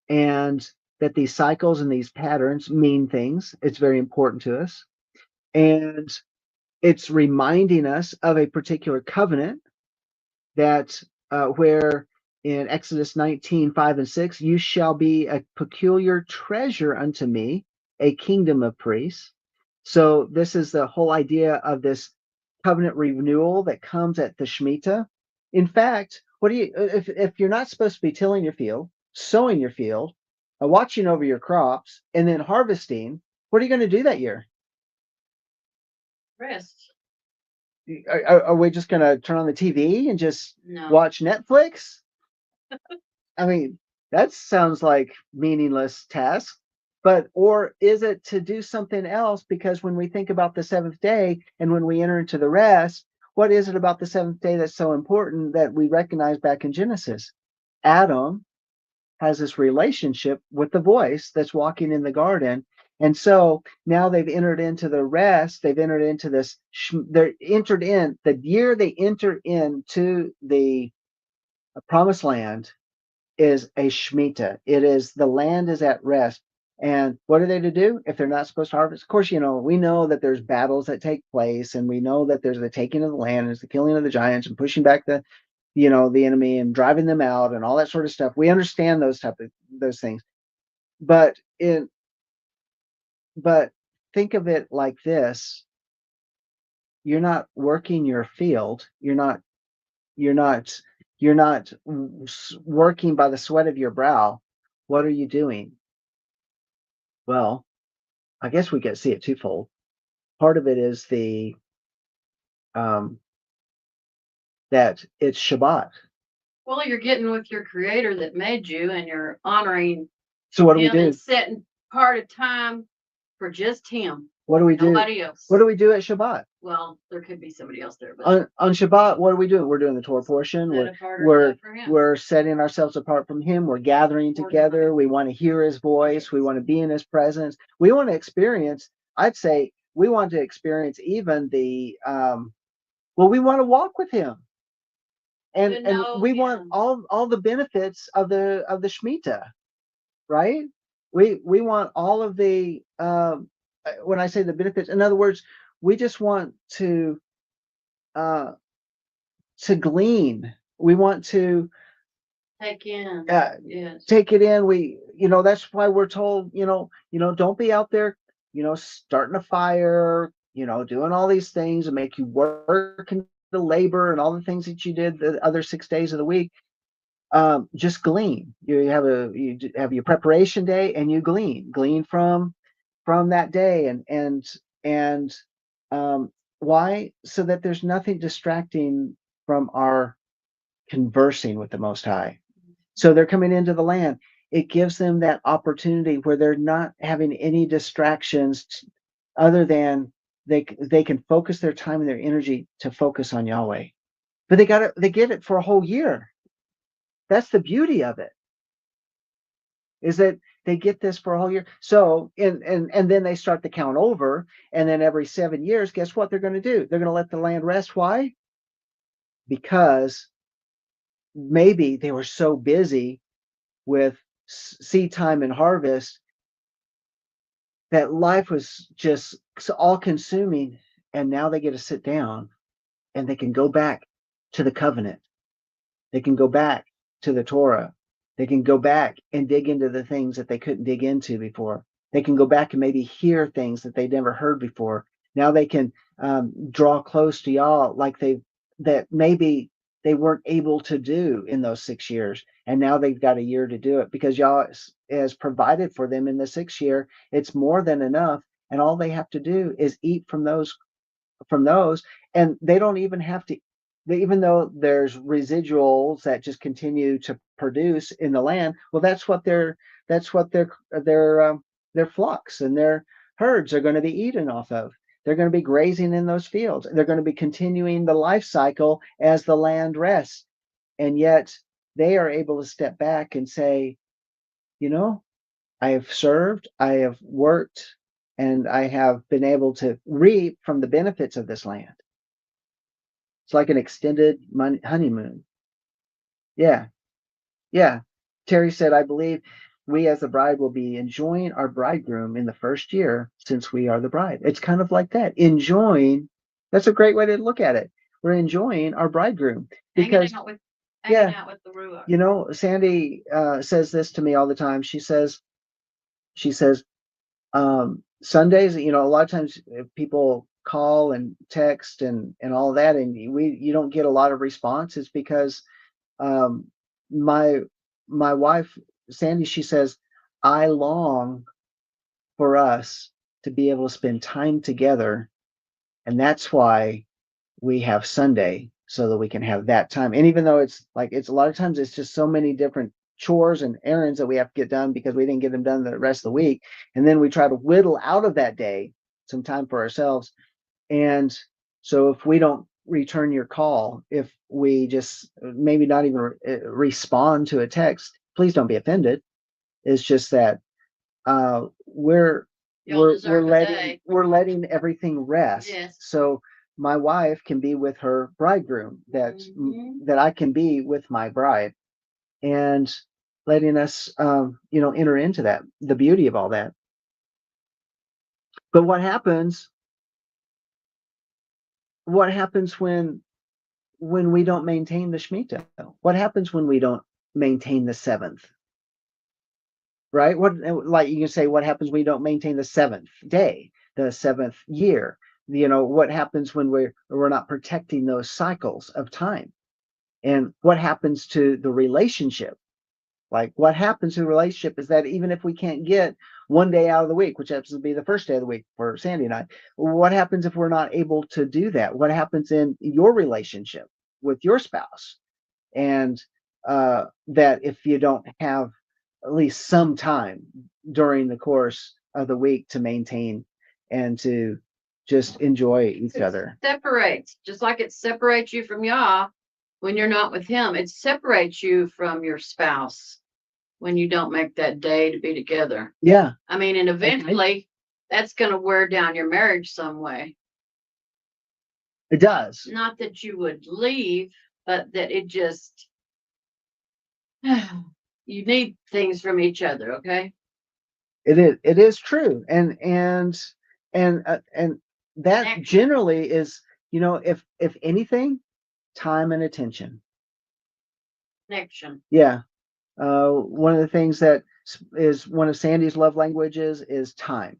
and that these cycles and these patterns mean things. It's very important to us, and it's reminding us of a particular covenant that where in Exodus 19:5 and 6, you shall be a peculiar treasure unto me, a kingdom of priests. So this is the whole idea of this covenant renewal that comes at the Shemitah. In fact, what do you, if you're not supposed to be tilling your field, sowing your field, watching over your crops, and then harvesting, what are you going to do that year? Rest. Are we just going to turn on the TV and just watch Netflix? I mean, that sounds like meaningless task. But or is it to do something else? Because when we think about the seventh day and when we enter into the rest, what is it about the seventh day that's so important that we recognize back in Genesis? Adam has this relationship with the voice that's walking in the garden. And so now they've entered into the rest. They've entered into this. They're entered in the year they enter into the promised land. is a shemitah. It is the land is at rest. And what are they to do if they're not supposed to harvest? Of course, we know that there's battles that take place, and we know that there's the taking of the land, there's the killing of the giants, and pushing back the enemy and driving them out and all that sort of stuff. We understand those things. But think of it like this: you're not working your field. You're not working by the sweat of your brow. What are you doing? Well, I guess we could see it twofold. Part of it is um, that it's Shabbat. Well, you're getting with your creator that made you, and you're honoring So what do we him do? and setting part of time for just him. What do we do? Nobody else. What do we do at Shabbat? Well, there could be somebody else there, but On Shabbat, what are we doing? We're doing the Torah portion. set apart We're ourselves for him. we're setting ourselves apart from him. We're gathering together. We want to hear his voice. We want to be in his presence. We want to experience, I'd say we want to experience even we want to walk with him. And we want all the benefits of the Shemitah, right? We want all of the when I say the benefits, in other words, we just want to glean. We want to take in. Yes. Take it in. That's why we're told, don't be out there, starting a fire, doing all these things and make you work and the labor and all the things that you did the other 6 days of the week. Just glean. You have your preparation day and you glean from that day and why? So that there's nothing distracting from our conversing with the Most High. So they're coming into the land. It gives them that opportunity where they're not having any distractions other than they can focus their time and their energy to focus on Yahweh. But they get it for a whole year. That's the beauty of it, is that they get this for a whole year. So and then they start to count over, and then every 7 years, guess what they're going to do? They're going to let the land rest. Why? Because maybe they were so busy with seed time and harvest that life was just all consuming, and now they get to sit down and they can go back to the covenant. They can go back to the Torah. They can go back and dig into the things that they couldn't dig into before. They can go back and maybe hear things that they never heard before. Now they can draw close to y'all that maybe they weren't able to do in those 6 years. And now they've got a year to do it because y'all has provided for them in the 6th year. It's more than enough. And all they have to do is eat from those. And they don't even have to, even though there's residuals that just continue to produce in the land. Well, that's what their flocks and their herds are going to be eaten off of. They're going to be grazing in those fields. They're going to be continuing the life cycle as the land rests. And yet they are able to step back and say, I have served, I have worked, and I have been able to reap from the benefits of this land. It's like an extended honeymoon. Yeah. Terry said, I believe we as the bride will be enjoying our bridegroom in the first year since we are the bride. It's kind of like that. Enjoying. That's a great way to look at it. We're enjoying our bridegroom because hanging out with the Ruach. Sandi says this to me all the time. She says, Sundays, a lot of times people call and text and all that, and you don't get a lot of responses because my wife Sandi, she says, I long for us to be able to spend time together, and that's why we have Sunday, so that we can have that time. And even though it's a lot of times it's just so many different chores and errands that we have to get done because we didn't get them done the rest of the week, and then we try to whittle out of that day some time for ourselves. And so if we don't return your call, if we just maybe not even respond to a text, please don't be offended. It's just that we're letting everything rest. Yes. So my wife can be with her bridegroom, that I can be with my bride. And letting us, enter into that, the beauty of all that. But what happens when we don't maintain the Shemitah? What happens when we don't maintain the seventh? Right? What, like you can say, what happens when we don't maintain the seventh day, the seventh year? What happens when we're not protecting those cycles of time? And what happens to the relationship? Like, what happens to the relationship is that even if we can't get one day out of the week, which happens to be the first day of the week for Sandy and I, what happens if we're not able to do that? What happens in your relationship with your spouse? And that if you don't have at least some time during the course of the week to maintain and to just enjoy each other. Separates, just like it separates you from Yah when you're not with him. It separates you from your spouse when you don't make that day to be together. Yeah. I mean, and eventually that's going to wear down your marriage some way. It does. Not that you would leave, but that it just, you need things from each other. Okay. It is true. And that generally is, if anything, time and attention. Connection. Yeah. One of the things that is one of Sandy's love languages is time.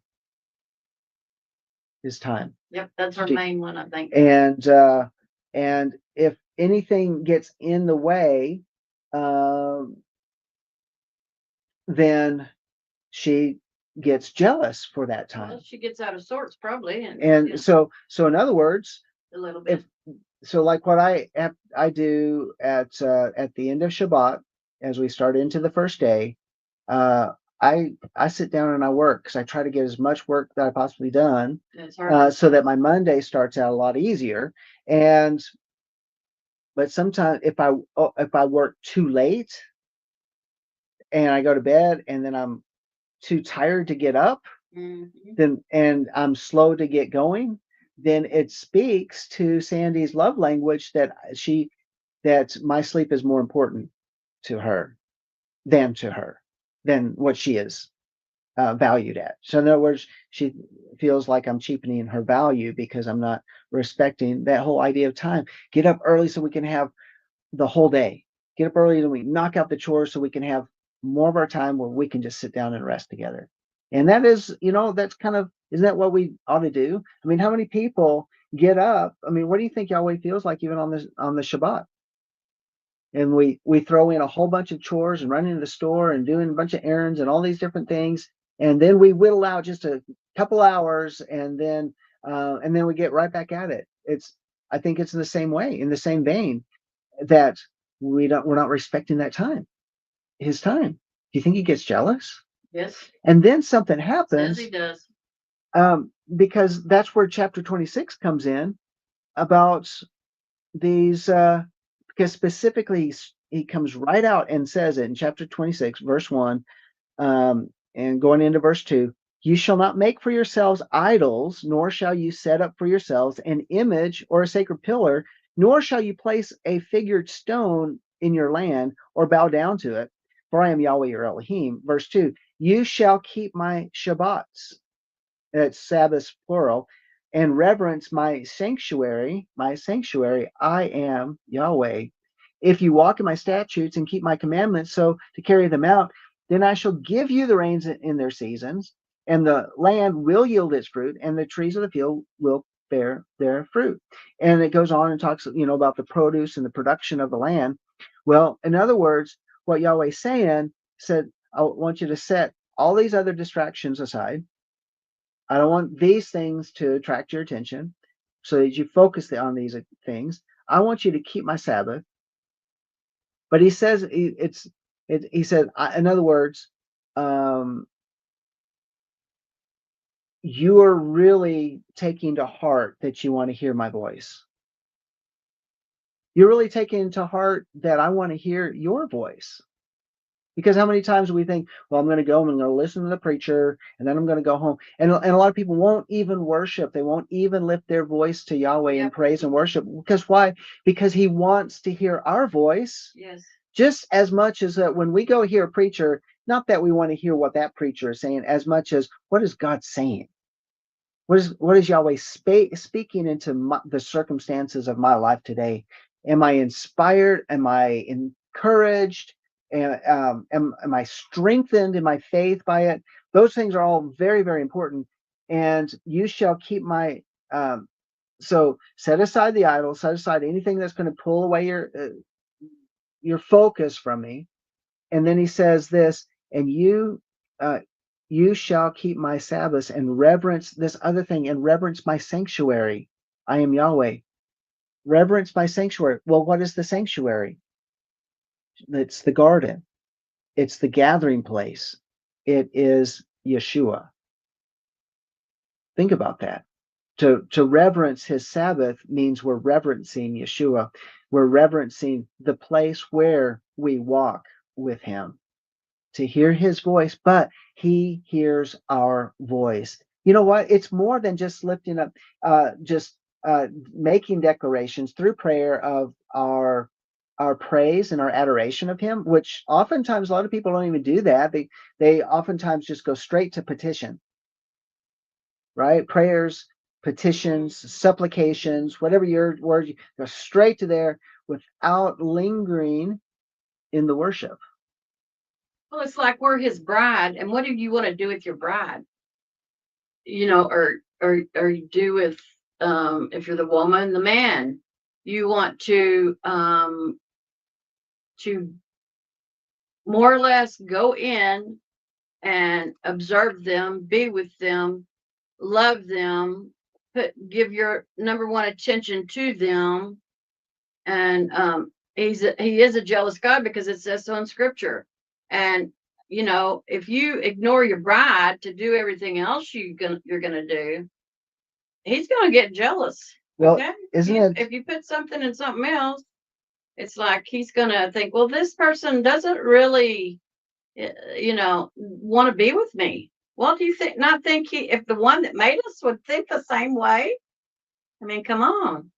Yep, that's our main one, I think. And if anything gets in the way, then she gets jealous for that time. Well, she gets out of sorts, probably. And so in other words, a little bit. So like what I do at the end of Shabbat, as we start into the first day, I sit down and I work because I try to get as much work that I possibly done, so that my Monday starts out a lot easier. But sometimes if I work too late and I go to bed and then I'm too tired to get up, then and I'm slow to get going, then it speaks to Sandy's love language that my sleep is more important to her than what she is valued at. So in other words, she feels like I'm cheapening her value because I'm not respecting that whole idea of time. Get up early so we can have the whole day. Get up early and we knock out the chores so we can have more of our time where we can just sit down and rest together. And that is, that's kind of, isn't that what we ought to do? I mean, how many people get up? I mean, what do you think Yahweh feels like even on the Shabbat? And we throw in a whole bunch of chores and running to the store and doing a bunch of errands and all these different things. And then we whittle out just a couple hours and then we get right back at it. I think it's in the same way, in the same vein, that we're not respecting that time, his time. Do you think he gets jealous? Yes. And then something happens. Yes, he does. Because that's where chapter 26 comes in about these, because specifically he comes right out and says it in chapter 26, verse 1, and going into verse 2, you shall not make for yourselves idols, nor shall you set up for yourselves an image or a sacred pillar, nor shall you place a figured stone in your land or bow down to it, for I am Yahweh your Elohim. Verse 2, you shall keep my Shabbats, that's Sabbaths plural, and reverence my sanctuary. I am Yahweh. If you walk in my statutes and keep my commandments so to carry them out, then I shall give you the rains in their seasons, and the land will yield its fruit, and the trees of the field will bear their fruit. And it goes on and talks, about the produce and the production of the land. Well, in other words, what Yahweh's said, I want you to set all these other distractions aside. I don't want these things to attract your attention so that you focus on these things. I want you to keep my Sabbath. But he says he said, in other words, you are really taking to heart that you want to hear my voice. You're really taking to heart that I want to hear your voice. Because how many times do we think, well, I'm going to go, I'm going to listen to the preacher, and then I'm going to go home. And a lot of people won't even worship. They won't even lift their voice to Yahweh in praise and worship. Because why? Because he wants to hear our voice. Yes. just as much as when we go hear a preacher, not that we want to hear what that preacher is saying, as much as what is God saying? What is Yahweh speaking into the circumstances of my life today? Am I inspired? Am I encouraged? And am I strengthened in my faith by it? Those things are all very, very important. And you shall keep my so set aside the idol, set aside anything that's going to pull away your focus from me. And then he says this, and you shall keep my Sabbaths and reverence this other thing, and reverence my sanctuary. I am Yahweh. Reverence my sanctuary. Well, what is the sanctuary? It's the garden. It's the gathering place. It is Yeshua. Think about that. To reverence his Sabbath means we're reverencing Yeshua. We're reverencing the place where we walk with him, to hear his voice, but he hears our voice. You know what? It's more than just lifting up, making declarations through prayer of our praise and our adoration of him, which oftentimes a lot of people don't even do that. They oftentimes just go straight to petition, right? Prayers, petitions, supplications, whatever your word, go straight to there without lingering in the worship. Well, it's like we're his bride, and what do you want to do with your bride? You know, or you do with if you're the woman, the man, you want to more or less go in and observe them, be with them, love them, give your number one attention to them. And he is a jealous God, because it says so in scripture. And you know, if you ignore your bride to do everything else you're gonna do, he's gonna get jealous. Well, okay? If you put something in something else, it's like he's gonna think, well, this person doesn't really want to be with me. Well, do you not think if the one that made us would think the same way? I mean, come on.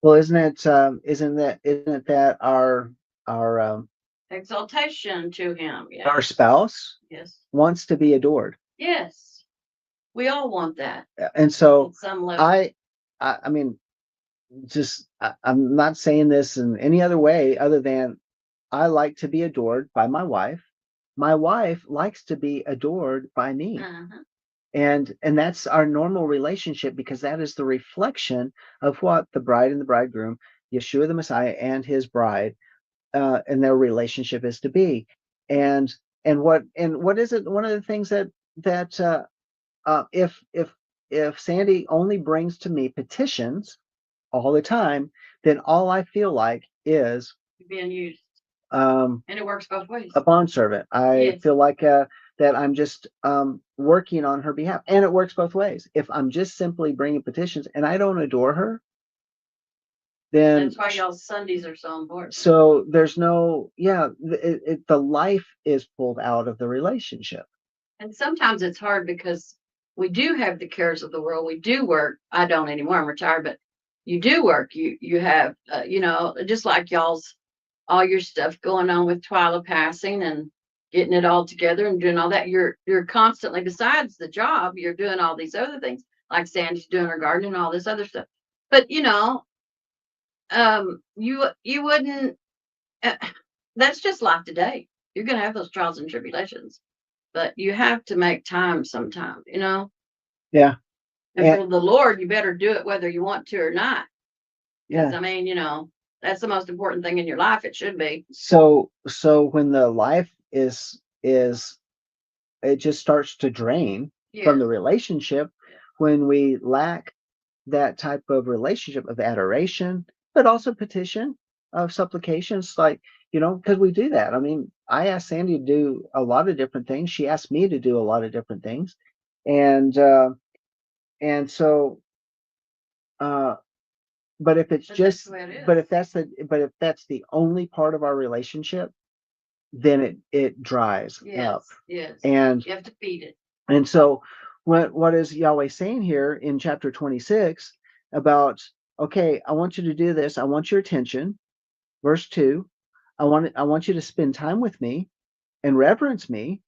Well, isn't it that our Exaltation to him. Yeah. our spouse Yes. wants to be adored? Yes. We all want that. And so at some level. I mean, I'm not saying this in any other way other than I like to be adored by my wife. My wife likes to be adored by me. Uh-huh. And that's our normal relationship, because that is the reflection of what the bride and the bridegroom, Yeshua the Messiah and his bride, and their relationship is to be. And what is it? One of the things that if Sandi only brings to me petitions all the time, then all I feel like is being used. And it works both ways. A bondservant. I feel like that I'm just working on her behalf, and it works both ways. If I'm just simply bringing petitions and I don't adore her, then that's why y'all Sundays are so important. So there's no, the life is pulled out of the relationship. And sometimes it's hard because we do have the cares of the world. We do work. I don't anymore. I'm retired, but you do work. You have, just like y'all's, all your stuff going on with Twyla passing and getting it all together and doing all that. You're constantly, besides the job, you're doing all these other things, like Sandy's doing her garden and all this other stuff. But you wouldn't. That's just life today. You're going to have those trials and tribulations, but you have to make time sometime. Yeah. And for the Lord, you better do it whether you want to or not. Yeah. I mean, that's the most important thing in your life. It should be. So when the life is it just starts to drain from the relationship, when we lack that type of relationship of adoration, but also petition, of supplications, like, because we do that. I mean, I asked Sandi to do a lot of different things. She asked me to do a lot of different things. And so, but if it's just, but if that's the only part of our relationship, then it dries up. Yes. And you have to feed it. And so what is Yahweh saying here in chapter 26 about, okay, I want you to do this. I want your attention. Verse 2, I want you to spend time with me and reverence me.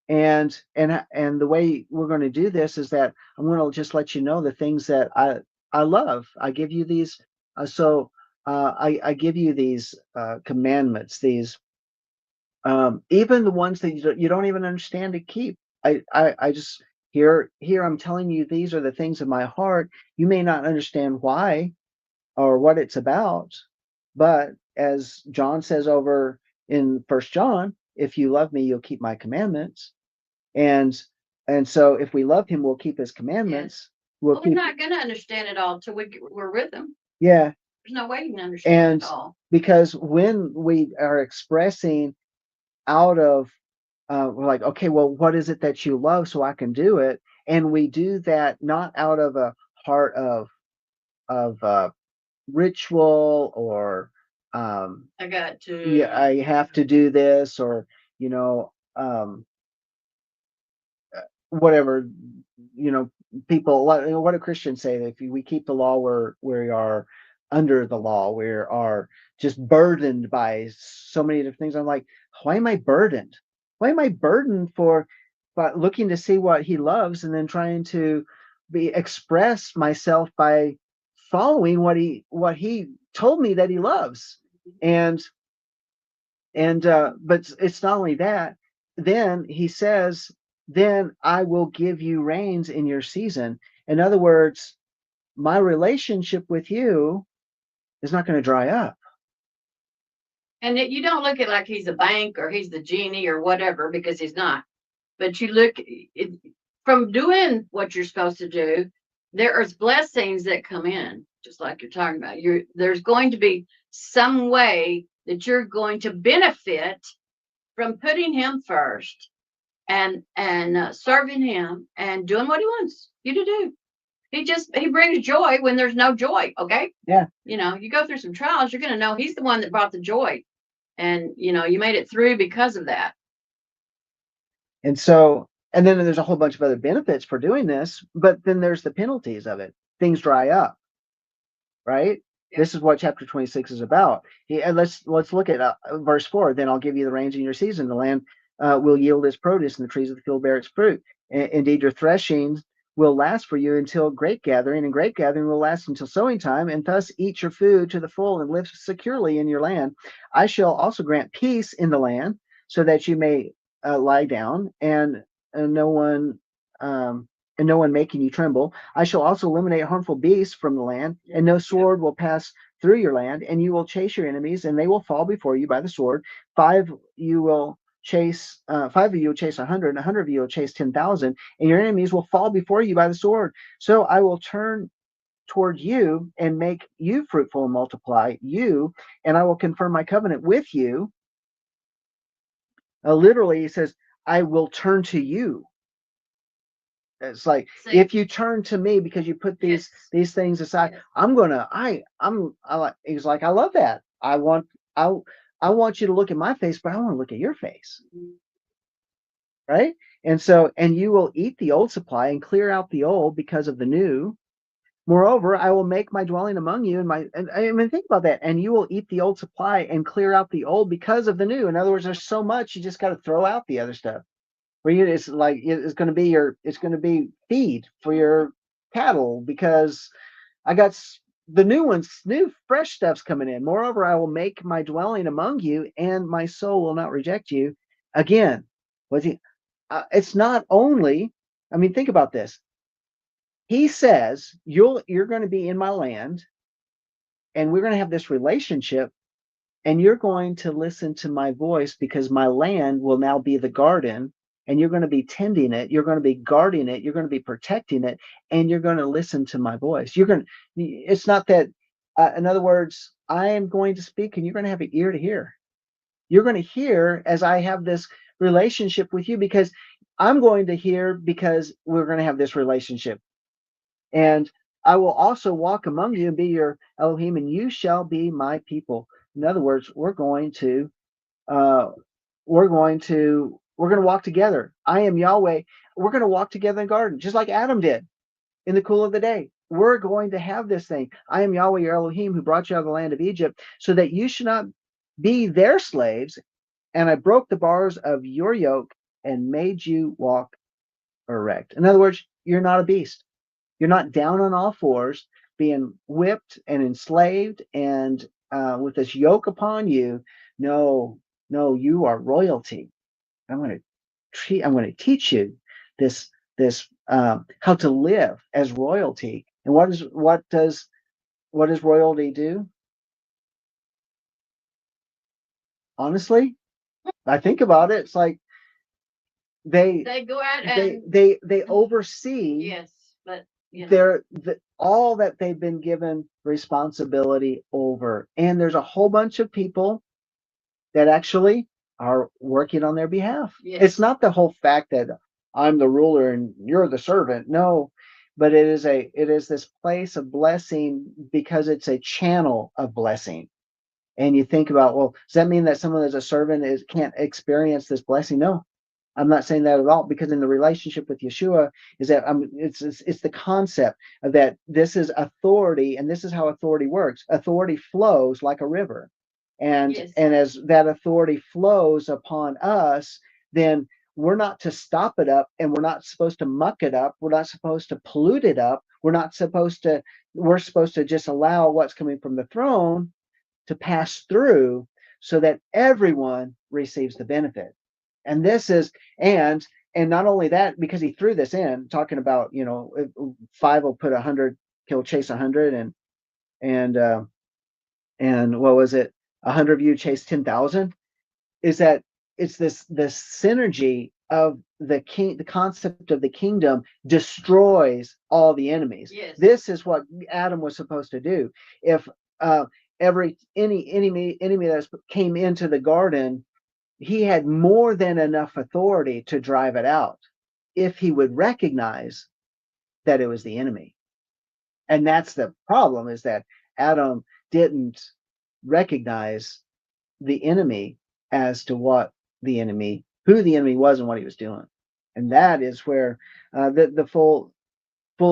And the way we're going to do this is that I'm going to just let you know the things that I love. I give you these. I give you these commandments. These even the ones that you don't even understand to keep. I just here I'm telling you these are the things of my heart. You may not understand why or what it's about, but as John says over in First John, if you love me, you'll keep my commandments. And so if we love him, we'll keep his commandments. Well, we're not going to understand it all till we're with him. Yeah. There's no way you can understand it all. Because when we are expressing out of, we're like, okay, well, what is it that you love so I can do it? And we do that not out of a heart of ritual or I got to. Yeah, I have to do this, or you know, whatever, people, what do Christians say? That if we keep the law, we are under the law. We are just burdened by so many different things. I'm like, why am I burdened? Why am I burdened for but looking to see what he loves and then trying to express myself by following what he told me that he loves? And but it's not only that. Then he says, then I will give you rains in your season. In other words, my relationship with you is not going to dry up. And you don't look at it like he's a bank or he's the genie or whatever, because he's not. But you look from doing what you're supposed to do, there is blessings that come in, just like you're talking about. There's going to be some way that you're going to benefit from putting him first and serving him and doing what he wants you to do. He brings joy when there's no joy. Okay. Yeah. You go through some trials, you're going to know he's the one that brought the joy, and you made it through because of that. And so, and then there's a whole bunch of other benefits for doing this, but then there's the penalties of it. Things dry up, right? Yeah. This is what chapter 26 is about. And let's look at verse 4. Then I'll give you the rains in your season. The land will yield its produce, and the trees of the field bear its fruit. Indeed, your threshings will last for you until grape gathering, and grape gathering will last until sowing time, and thus eat your food to the full and live securely in your land. I shall also grant peace in the land, so that you may lie down, and no one making you tremble. I shall also eliminate harmful beasts from the land, and no sword will pass through your land, and you will chase your enemies, and they will fall before you by the sword. Five of you will chase 100, and 100 of you will chase 10,000, and your enemies will fall before you by the sword. So I will turn toward you and make you fruitful and multiply you, and I will confirm my covenant with you. Literally, he says, I will turn to you. It's like, if you turn to me because you put these things aside, he's like, I love that. I want you to look at my face, but I want to look at your face. Right? And so, and you will eat the old supply and clear out the old because of the new. Moreover, I will make my dwelling among you, and I mean, think about that. And you will eat the old supply and clear out the old because of the new. In other words, there's so much, you just got to throw out the other stuff. For you, it's like it's going to be feed for your cattle, because I got the new fresh stuff's coming in. Moreover, I will make my dwelling among you, and my soul will not reject you. Again, it's not only. I mean, think about this. He says you're going to be in my land, and we're going to have this relationship, and you're going to listen to my voice, because my land will now be the garden, and you're going to be tending it, you're going to be guarding it, you're going to be protecting it, and you're going to listen to my voice. It's not that, in other words, I am going to speak, and you're going to have an ear to hear. You're going to hear as I have this relationship with you, because I'm going to hear, because we're going to have this relationship. And I will also walk among you and be your Elohim, and you shall be my people. In other words, we're going to walk together. I am Yahweh. We're going to walk together in the garden, just like Adam did in the cool of the day. We're going to have this thing. I am Yahweh, your Elohim, who brought you out of the land of Egypt, so that you should not be their slaves, and I broke the bars of your yoke and made you walk erect. In other words, you're not a beast. You're not down on all fours, being whipped and enslaved and with this yoke upon you. No, no, you are royalty. I'm going to teach you this how to live as royalty. And what does royalty do? Honestly, I think about it. It's like they go out and they oversee, yes, but all that they've been given responsibility over. And there's a whole bunch of people that actually are working on their behalf. Yes. It's not the whole fact that I'm the ruler and you're the servant. No, but it is this place of blessing because it's a channel of blessing. And you think about, well, does that mean that someone that's a servant can't experience this blessing? No, I'm not saying that at all, because in the relationship with Yeshua is that it's the concept of that this is authority, and this is how authority works. Authority flows like a river, and yes. and as that authority flows upon us, then we're not to stop it up, and we're not supposed to muck it up. We're not supposed to pollute it up. We're supposed to just allow what's coming from the throne to pass through so that everyone receives the benefit. And this is, and not only that, because he threw this in, talking about, 5 will put 100, he'll chase 100, and what was it? 100 of you chase 10,000. Is that it's this synergy of the concept of the kingdom destroys all the enemies. Yes. This is what Adam was supposed to do. If any enemy that came into the garden, he had more than enough authority to drive it out if he would recognize that it was the enemy. And that's the problem, is that Adam didn't recognize the enemy as to who the enemy was and what he was doing. And that is where the full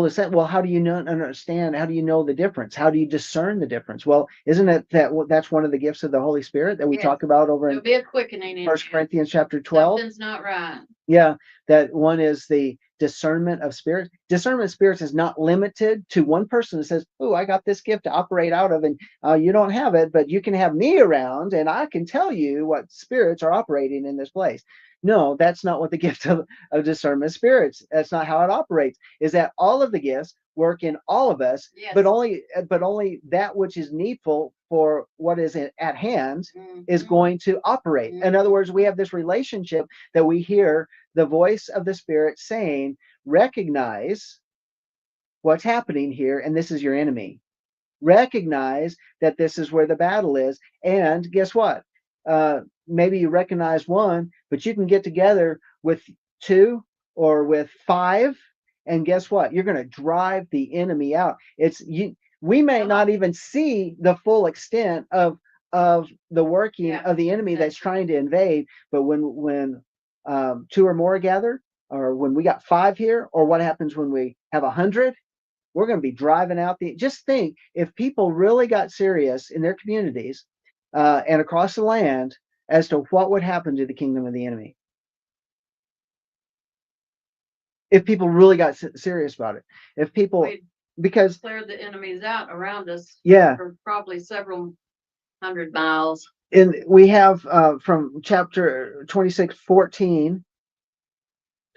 extent. Well, how do you understand? How do you know the difference? How do you discern the difference? Well, isn't it that's one of the gifts of the Holy Spirit that we talk about over in be a quickening 1 Corinthians chapter 12? Something's not right. Yeah, that one is the discernment of spirits. Discernment of spirits is not limited to one person that says, "Oh, I got this gift to operate out of, and you don't have it, but you can have me around, and I can tell you what spirits are operating in this place." No, that's not what the gift of discernment of spirits. That's not how it operates. Is that all of the gifts work in all of us, yes. but only that which is needful for what is at hand is going to operate. In other words, we have this relationship that we hear the voice of the Spirit saying, recognize what's happening here, and this is your enemy. Recognize that this is where the battle is, and guess what? Maybe you recognize one, but you can get together with 2 or with 5, and guess what? You're going to drive the enemy out. We may not even see the full extent of the working of the enemy that's trying to invade, but when 2 or more gather, or when we got 5 here, or what happens when we have 100, we're going to be driving out just think, if people really got serious in their communities and across the land as to what would happen to the kingdom of the enemy. If people really got serious about it. If people, because clear the enemies out around us, yeah, for probably several 100 miles. And we have from chapter 26:14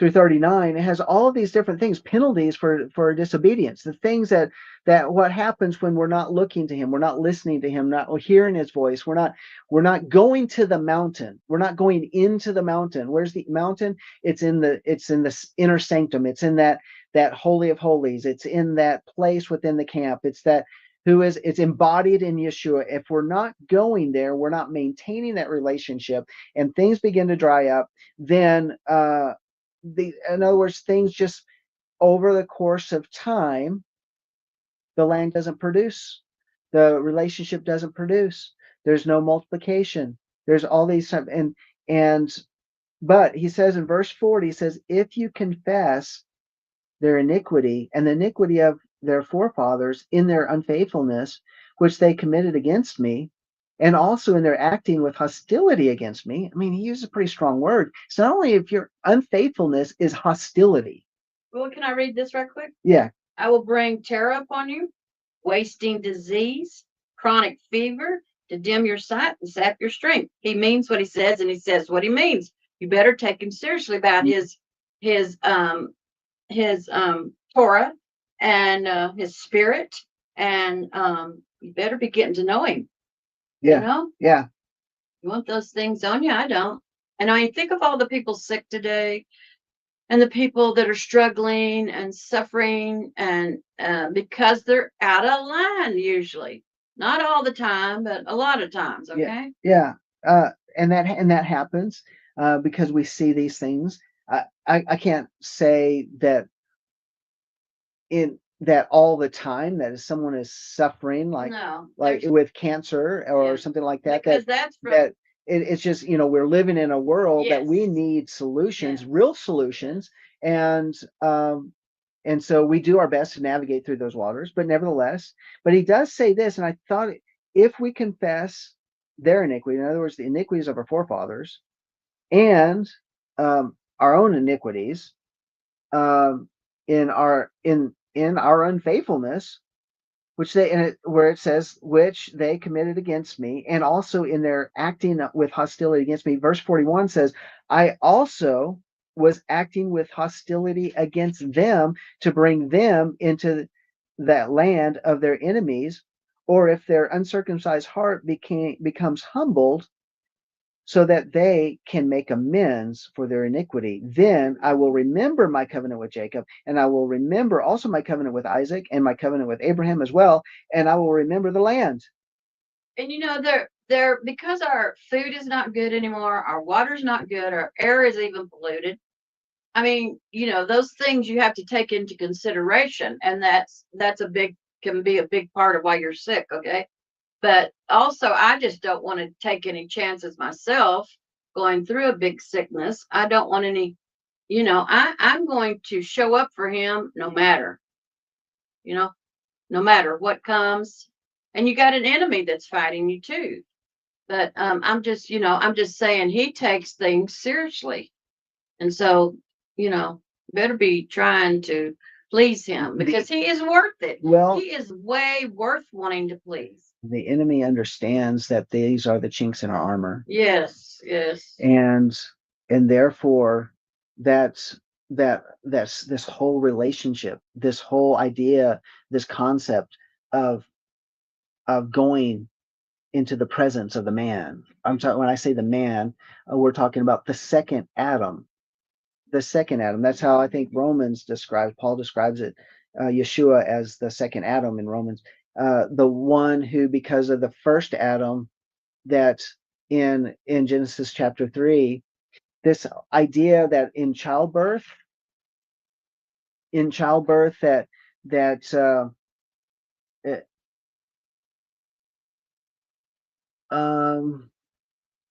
through 39, it has all of these different things, penalties for disobedience, the things that what happens when we're not looking to him, we're not listening to him, not hearing his voice, we're not going to the mountain, we're not going into the mountain. Where's the mountain? It's in the inner sanctum. It's in that holy of holies. It's in that place within the camp. It's embodied in Yeshua. If we're not going there, we're not maintaining that relationship, and things begin to dry up, then in other words, things just over the course of time, the land doesn't produce, the relationship doesn't produce. There's no multiplication. There's all these but he says in verse 40, he says, if you confess their iniquity and the iniquity of their forefathers in their unfaithfulness, which they committed against me, and also in their acting with hostility against me. I mean, he uses a pretty strong word. So not only if your unfaithfulness is hostility. Well, can I read this right quick? Yeah. I will bring terror upon you, wasting disease, chronic fever, to dim your sight and sap your strength. He means what he says, and he says what he means. You better take him seriously about his Torah and his spirit, and you better be getting to know him. Yeah. You know? Yeah. You want those things on you? I don't. And I think of all the people sick today, and the people that are struggling and suffering, and because they're out of line usually. Not all the time, but a lot of times. Okay. Yeah. And that happens because we see these things. I can't say that in that all the time that if someone is suffering like with cancer or something like that, because it's just, we're living in a world that we need solutions, real solutions, and so we do our best to navigate through those waters. But nevertheless, but he does say this, and I thought, if we confess their iniquity, in other words, the iniquities of our forefathers, and our own iniquities, in our unfaithfulness, where it says which they committed against me, and also in their acting with hostility against me. Verse 41 says, I also was acting with hostility against them to bring them into that land of their enemies, or if their uncircumcised heart becomes humbled, so that they can make amends for their iniquity. Then I will remember my covenant with Jacob, and I will remember also my covenant with Isaac, and my covenant with Abraham as well, and I will remember the land. And they're because our food is not good anymore, our water's not good, our air is even polluted. I mean, those things you have to take into consideration, and that's can be a big part of why you're sick, okay? But also, I just don't want to take any chances myself going through a big sickness. I don't want any, I'm going to show up for him no matter, no matter what comes. And you got an enemy that's fighting you too. But I'm just saying he takes things seriously. And so, better be trying to please him, because he is worth it. Well, he is way worth wanting to please. The enemy understands that these are the chinks in our armor. Yes. And therefore that's this whole relationship, this whole idea, this concept of going into the presence of the man. I'm talking, when I say the man, we're talking about the second Adam. The second Adam. That's how I think Paul describes it, Yeshua as the second Adam in Romans. The one who, because of the first Adam, that in Genesis chapter 3, this idea that in childbirth that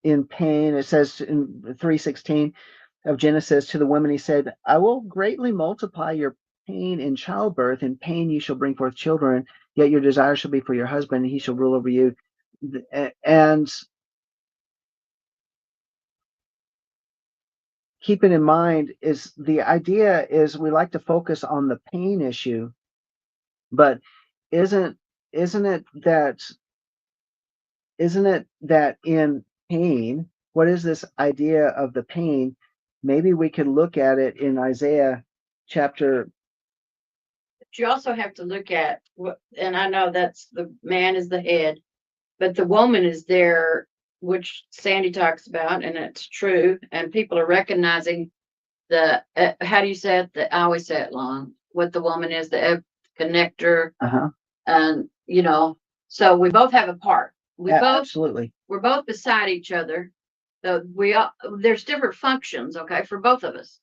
in pain, it says in 3:16 of Genesis, to the woman he said, I will greatly multiply your pain in childbirth. In pain you shall bring forth children, yet your desire shall be for your husband, and he shall rule over you. And keeping in mind is the idea is we like to focus on the pain issue, but isn't it that in pain, what is this idea of the pain? Maybe we could look at it in Isaiah chapter. But you also have to look at and I know that's the man is the head, but the woman is there, which Sandi talks about, and it's true. And people are recognizing the how do you say it? I always say it long. What the woman is, the connector, and so we both have a part. Absolutely. We're both beside each other. So there's different functions, okay, for both of us.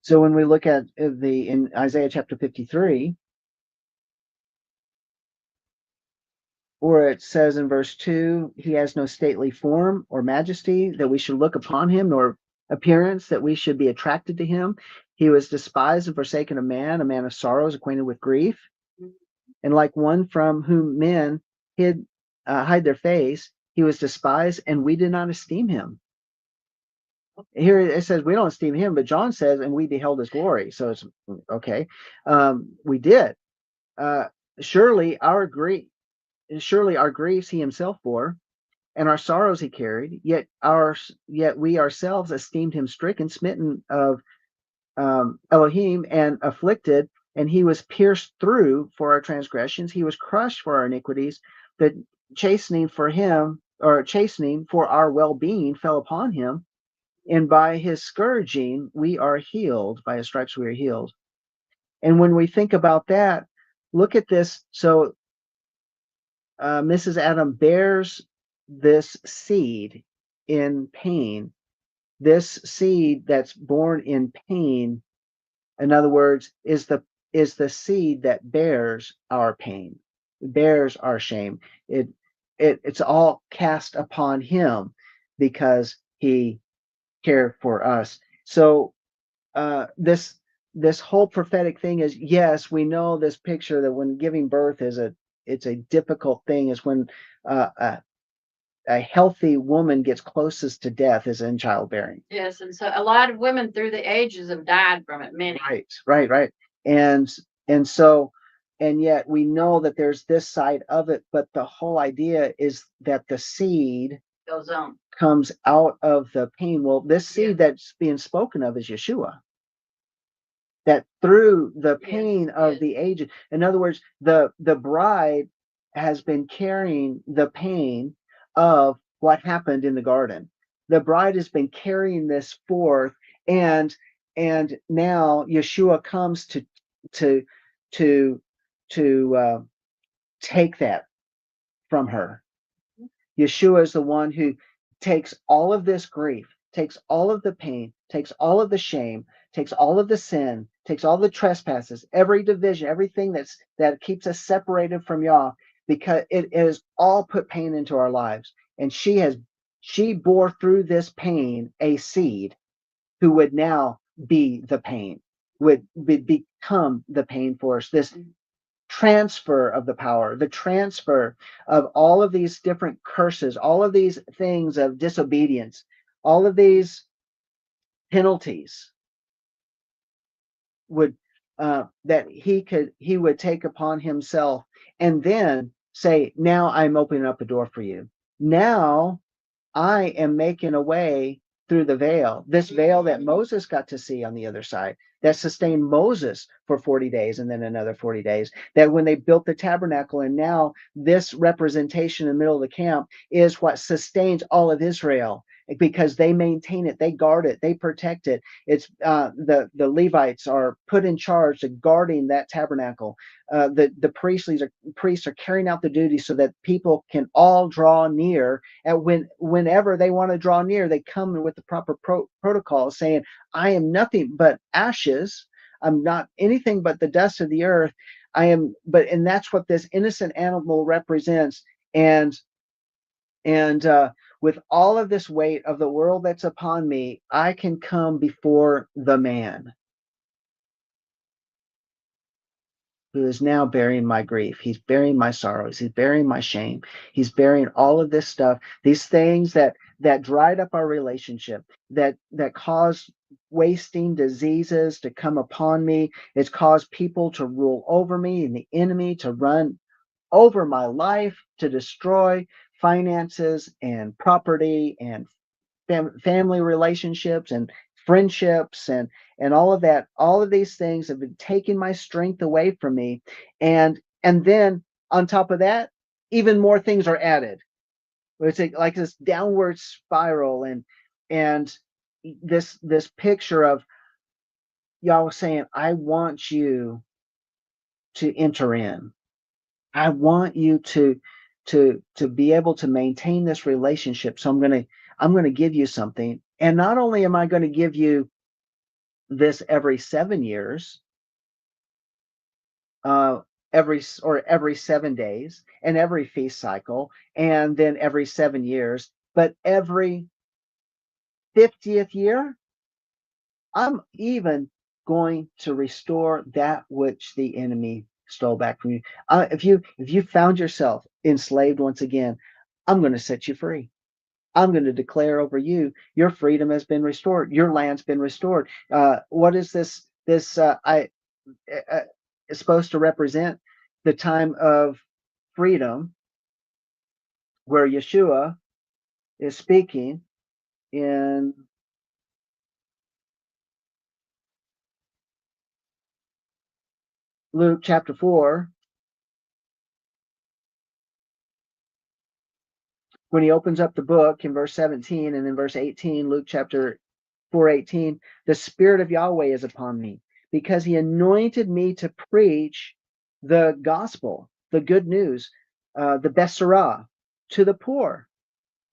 So when we look at in Isaiah chapter 53, where it says in verse 2, he has no stately form or majesty that we should look upon him, nor appearance that we should be attracted to him. He was despised and forsaken of man, a man of sorrows, acquainted with grief, and like one from whom men hid hide their face. He was despised, and we did not esteem him. Here it says we don't esteem him, but John says, and we beheld his glory. So it's okay. We did. Uh, surely our grief, surely our griefs he himself bore, and our sorrows he carried. Yet we ourselves esteemed him stricken, smitten of Elohim, and afflicted. And he was pierced through for our transgressions. He was crushed for our iniquities. The chastening for him, or chastening for our well-being, fell upon him. And by his scourging, we are healed. By his stripes, we are healed. And when we think about that, look at this. So Mrs. Adam bears this seed in pain. This seed that's born in pain, in other words, is the seed that bears our pain, bears our shame. It's all cast upon him because he cared for us. So this whole prophetic thing is, yes, we know this picture that when giving birth it's a difficult thing, is when a healthy woman gets closest to death is in childbearing. Yes, and so a lot of women through the ages have died from it. Many. Right. And so, and yet we know that there's this side of it, but the whole idea is that the seed goes on, comes out of the pain. Well, this seed that's being spoken of is Yeshua. That through the pain of the age, in other words, the bride has been carrying the pain of what happened in the garden. The bride has been carrying this forth, and now Yeshua comes to to take that from her. Yeshua is the one who takes all of this grief, takes all of the pain, takes all of the shame, takes all of the sin, takes all the trespasses, every division, everything that keeps us separated from Yah, because it is all put pain into our lives. And she bore through this pain a seed who would now be the pain, would become the pain for us. This transfer of the power, the transfer of all of these different curses, all of these things of disobedience, all of these penalties would that he would take upon himself, and then say, now I'm opening up a door for you. Now I am making a way through the veil, this veil that Moses got to see on the other side, that sustained Moses for 40 days and then another 40 days. That when they built the tabernacle, and now this representation in the middle of the camp is what sustains all of Israel, because they maintain it, they guard it, they protect it. It's the Levites are put in charge of guarding that tabernacle. The priests are carrying out the duty so that people can all draw near. And whenever they want to draw near, they come with the proper protocol, saying, I am nothing but ashes. I'm not anything but the dust of the earth. And that's what this innocent animal represents. And with all of this weight of the world that's upon me, I can come before the man who is now bearing my grief. He's bearing my sorrows. He's bearing my shame. He's bearing all of this stuff, these things that dried up our relationship, that caused wasting diseases to come upon me. It's caused people to rule over me, and the enemy to run over my life, to destroy finances and property and family relationships and friendships, and all of that. All of these things have been taking my strength away from me, and then on top of that, even more things are added. It's like this downward spiral, and this picture of Yahweh saying, I want you to enter in. I want you to be able to maintain this relationship. So I'm going to give you something. And not only am I going to give you this every 7 years, every 7 days, and every feast cycle, and then every 7 years, but every 50th year, I'm even going to restore that which the enemy stole back from you. If you found yourself enslaved once again, I'm going to set you free. I'm going to declare over you, your freedom has been restored. Your land's been restored. What is this? Is supposed to represent the time of freedom, where Yeshua is speaking in Luke chapter 4, when he opens up the book in verse 17 and in verse 18, Luke chapter 4:18, the Spirit of Yahweh is upon me, because he anointed me to preach the gospel, the good news, the Besorah, to the poor.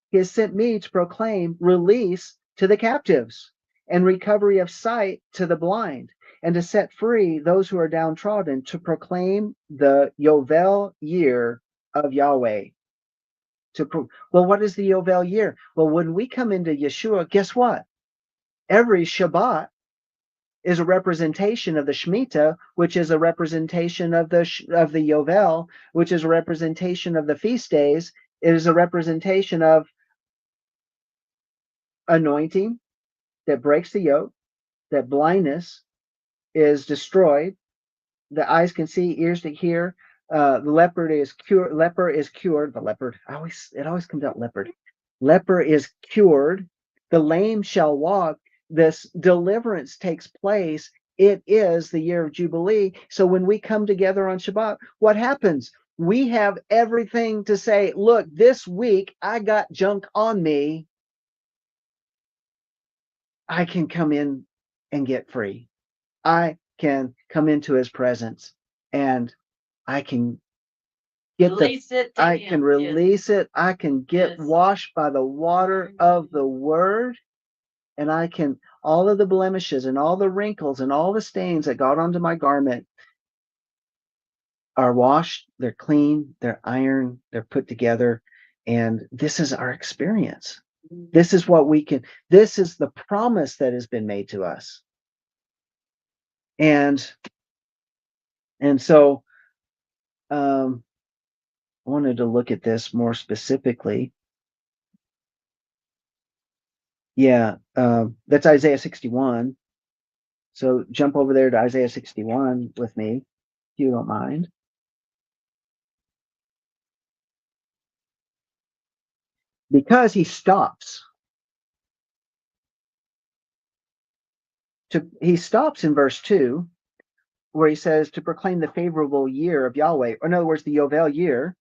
He has sent me to proclaim release to the captives and recovery of sight to the blind, and to set free those who are downtrodden, to proclaim the Yovel year of Yahweh. Well, what is the Yovel year? Well, when we come into Yeshua, guess what? Every Shabbat is a representation of the Shemitah, which is a representation of the Yovel, which is a representation of the feast days. It is a representation of anointing that breaks the yoke, that blindness is destroyed, the eyes can see, ears to hear, the leopard is cured. Leper is cured. The leopard, it always comes out leopard. Leper is cured. The lame shall walk. This deliverance takes place. It is the year of Jubilee. So when we come together on Shabbat, what happens? We have everything to say, look, this week I got junk on me. I can come in and get free. I can come into his presence and I can get Release it to I him. can release it. I can get Yes. washed by the water of the word, and I can, all of the blemishes and all the wrinkles and all the stains that got onto my garment are washed, they're clean, they're ironed, they're put together, and this is our experience. This is what we can, this is the promise that has been made to us. And so I wanted to look at this more specifically. Yeah, that's Isaiah 61. So jump over there to Isaiah 61 with me, if you don't mind. Because he stops. He stops in verse 2, where he says to proclaim the favorable year of Yahweh, or in other words, the Yovel year.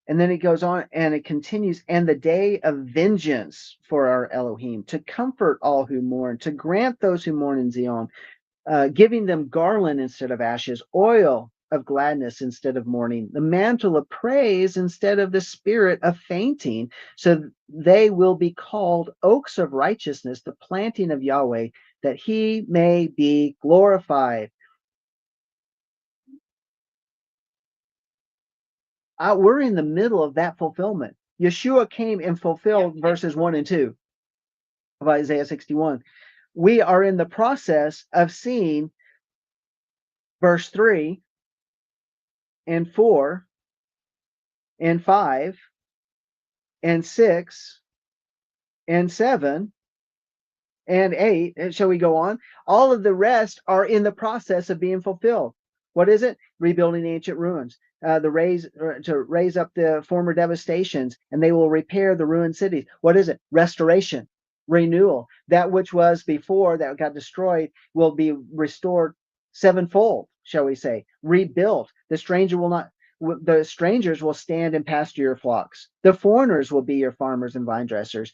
And then it goes on and it continues, and the day of vengeance for our Elohim, to comfort all who mourn, to grant those who mourn in Zion, giving them garland instead of ashes, oil of gladness instead of mourning, the mantle of praise instead of the spirit of fainting. So they will be called oaks of righteousness, the planting of Yahweh, that he may be glorified. We're in the middle of that fulfillment. Yeshua came and fulfilled verses 1 and 2 of Isaiah 61. We are in the process of seeing verse 3 and 4 and 5 and 6 and 7 and 8. And shall we go on? All of the rest are in the process of being fulfilled. What is it? Rebuilding the ancient ruins, to raise up the former devastations, and they will repair the ruined cities. What is it? Restoration, renewal. That which was before that got destroyed will be restored sevenfold, shall we say? Rebuilt. The strangers will stand and pasture your flocks. The foreigners will be your farmers and vine dressers.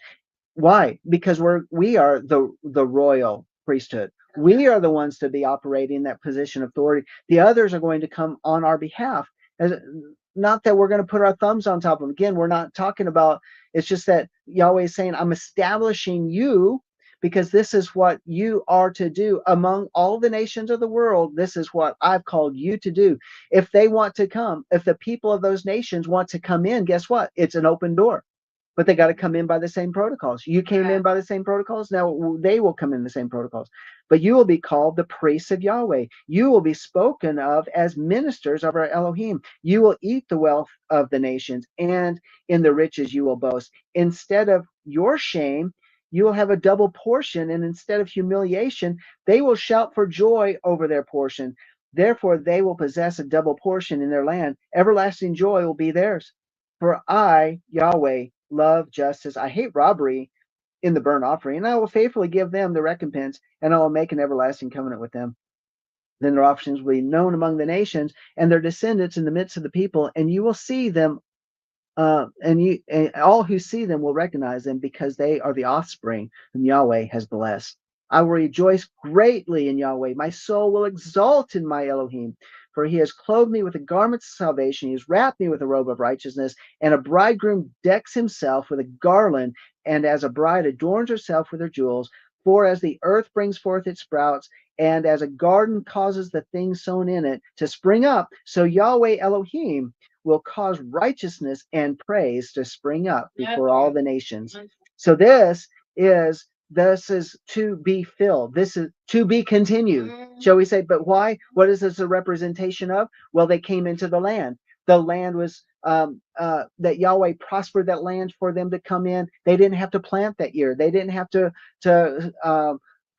Why? Because we are the royal priesthood. We are the ones to be operating that position of authority. The others are going to come on our behalf. Not that we're going to put our thumbs on top of them. Again, we're not talking about, it's just that Yahweh is saying, I'm establishing you because this is what you are to do among all the nations of the world. This is what I've called you to do. If they want to come, if the people of those nations want to come in, guess what? It's an open door. but they got to come in by the same protocols. You came in by the same protocols. Now they will come in the same protocols, but you will be called the priests of Yahweh. You will be spoken of as ministers of our Elohim. You will eat the wealth of the nations, and in the riches you will boast. Instead of your shame, you will have a double portion, and instead of humiliation, they will shout for joy over their portion. Therefore, they will possess a double portion in their land. Everlasting joy will be theirs. For I, Yahweh, love justice. I hate robbery in the burnt offering, and I will faithfully give them the recompense, and I will make an everlasting covenant with them. Then their offerings will be known among the nations, and their descendants in the midst of the people, and you will see them, and all who see them will recognize them, because they are the offspring whom Yahweh has blessed. I will rejoice greatly in Yahweh. My soul will exult in my Elohim, for he has clothed me with the garments of salvation. He has wrapped me with a robe of righteousness, and a bridegroom decks himself with a garland, and as a bride adorns herself with her jewels. For as the earth brings forth its sprouts, and as a garden causes the things sown in it to spring up, so Yahweh Elohim will cause righteousness and praise to spring up before all the nations. So this is to be filled. This is to be continued. Shall we say, but why? What is this a representation of? Well, they came into the land. The land was that Yahweh prospered that land for them to come in. They didn't have to plant that year. They didn't have to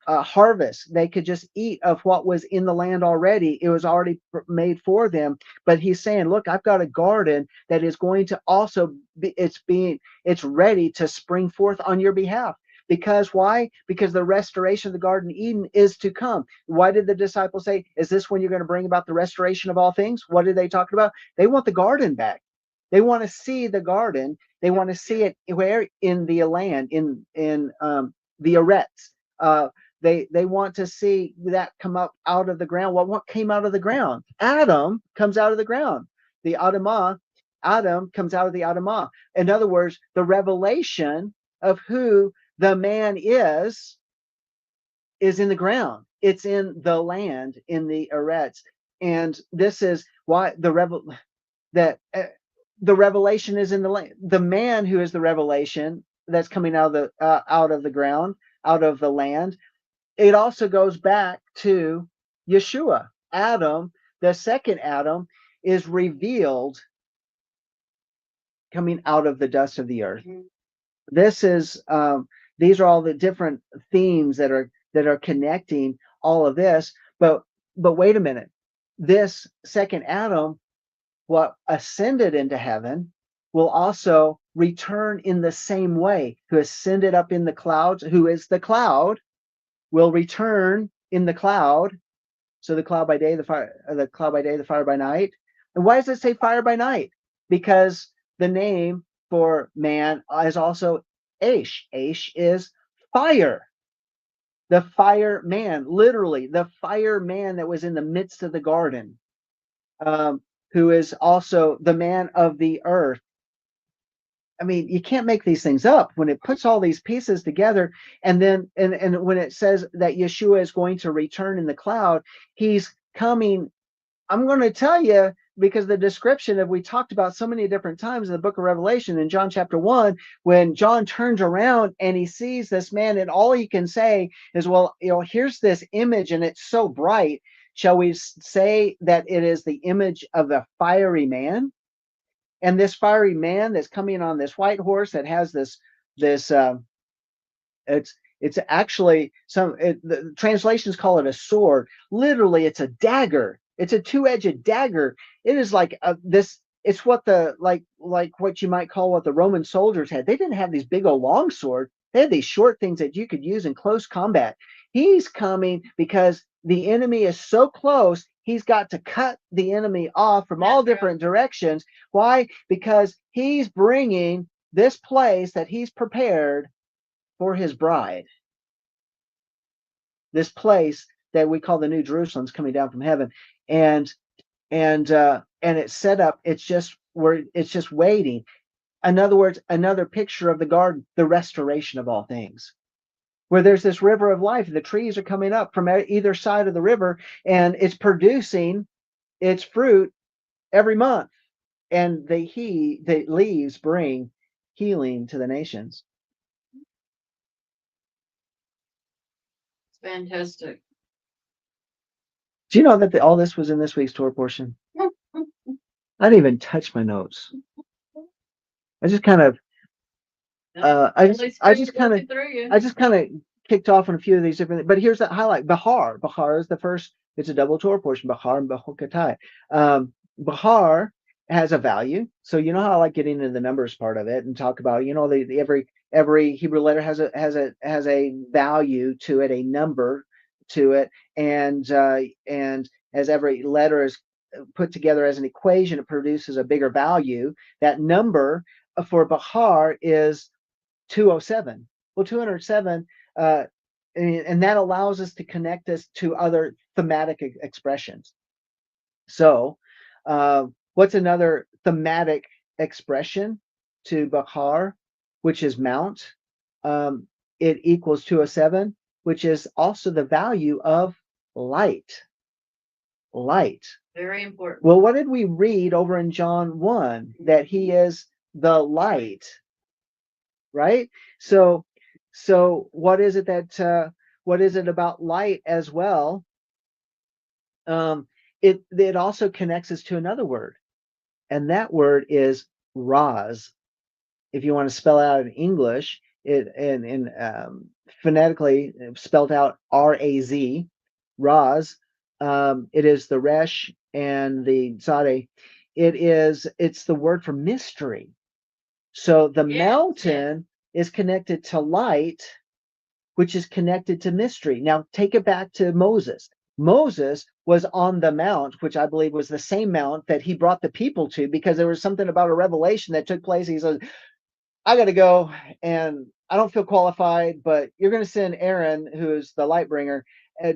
harvest. They could just eat of what was in the land already. It was already made for them. But he's saying, look, I've got a garden that is going to also be, it's ready to spring forth on your behalf. Because why? Because the restoration of the Garden of Eden is to come. Why did the disciples say, is this when you're going to bring about the restoration of all things? What are they talking about? They want the garden back. They want to see the garden. They want to see it where? In the land, in the arets. They want to see that come up out of the ground. Well, what came out of the ground? Adam comes out of the ground. The Adamah, Adam comes out of the Adamah. In other words, the revelation of who the man is in the ground. It's in the land, in the arets. And this is why the revelation is in the land. The man who is the revelation that's coming out of the ground, out of the land. It also goes back to Yeshua. Adam, the second Adam, is revealed coming out of the dust of the earth. This is these are all the different themes that are connecting all of this. But wait a minute. This second Adam, what ascended into heaven, will also return in the same way. Who ascended up in the clouds, who is the cloud, will return in the cloud. So the cloud by day, the fire by night. And why does it say fire by night? Because the name for man is also Aish. Aish is fire. The fire man, literally the fire man that was in the midst of the garden, who is also the man of the earth. I mean, you can't make these things up when it puts all these pieces together. And then, and when it says that Yeshua is going to return in the cloud, he's coming. I'm going to tell you, because the description that we talked about so many different times in the book of Revelation, in John chapter 1, when John turns around and he sees this man, and all he can say is, well, here's this image and it's so bright. Shall we say that it is the image of a fiery man? And this fiery man that's coming on this white horse that has this it's actually the translations call it a sword. Literally, it's a dagger. It's a two-edged dagger. It is like this. It's what like what you might call what the Roman soldiers had. They didn't have these big old long swords. They had these short things that you could use in close combat. He's coming because the enemy is so close. He's got to cut the enemy off from all different directions. Why? Because he's bringing this place that he's prepared for his bride. This place that we call the New Jerusalem is coming down from heaven, and it's set up. It's just waiting. In other words, another picture of the garden, the restoration of all things, where there's this river of life. The trees are coming up from either side of the river, and it's producing its fruit every month. And the leaves bring healing to the nations. It's fantastic. Do you know that all this was in this week's Torah portion? I didn't even touch my notes. I just kind of, I just kind of kicked off on a few of these different. But here's the highlight: Behar. Behar is the first. It's a double Torah portion. Behar and Bechukotai. Behar has a value. So you know how I like getting into the numbers part of it and talk about, you know, every Hebrew letter has a value to it, a number to it, and as every letter is put together as an equation, it produces a bigger value. That number for Behar is 207. Well, 207, and that allows us to connect us to other thematic expressions. So, what's another thematic expression to Behar, which is mount? It equals 207, which is also the value of light. Light. Very important. Well, what did we read over in John 1? That he is the light, right? So what is it that what is it about light as well? It also connects us to another word, and that word is Raz. If you want to spell out in English, it phonetically spelled out R-A-Z, Raz. It is the resh and the tzadeh. It's the word for mystery. So the mountain is connected to light, which is connected to mystery. Now take it back to Moses. Moses was on the mount, which I believe was the same mount that he brought the people to, because there was something about a revelation that took place. He said, I got to go, and I don't feel qualified, but you're going to send Aaron, who's the light bringer,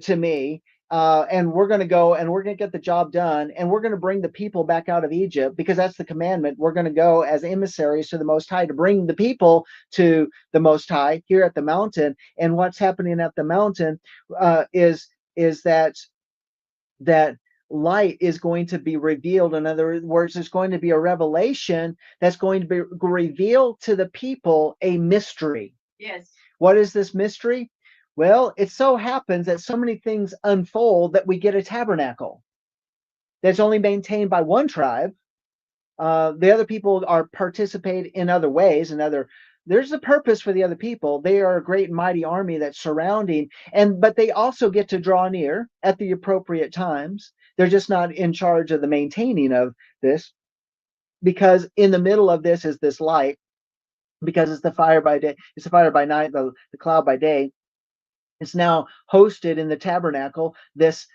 to me. And we're going to go and we're going to get the job done, and we're going to bring the people back out of Egypt, because that's the commandment. We're going to go as emissaries to the Most High to bring the people to the Most High here at the mountain. And what's happening at the mountain is that light is going to be revealed. In other words, there's going to be a revelation that's going to be revealed to the people, a mystery. Yes. What is this mystery? Well, it so happens that so many things unfold that we get a tabernacle that's only maintained by one tribe. The other people are participate in other ways, there's a purpose for the other people. They are a great and mighty army that's surrounding, but they also get to draw near at the appropriate times. They're just not in charge of the maintaining of this, because in the middle of this is this light, because it's the fire by day, it's the fire by night, the cloud by day. It's now hosted in the tabernacle, this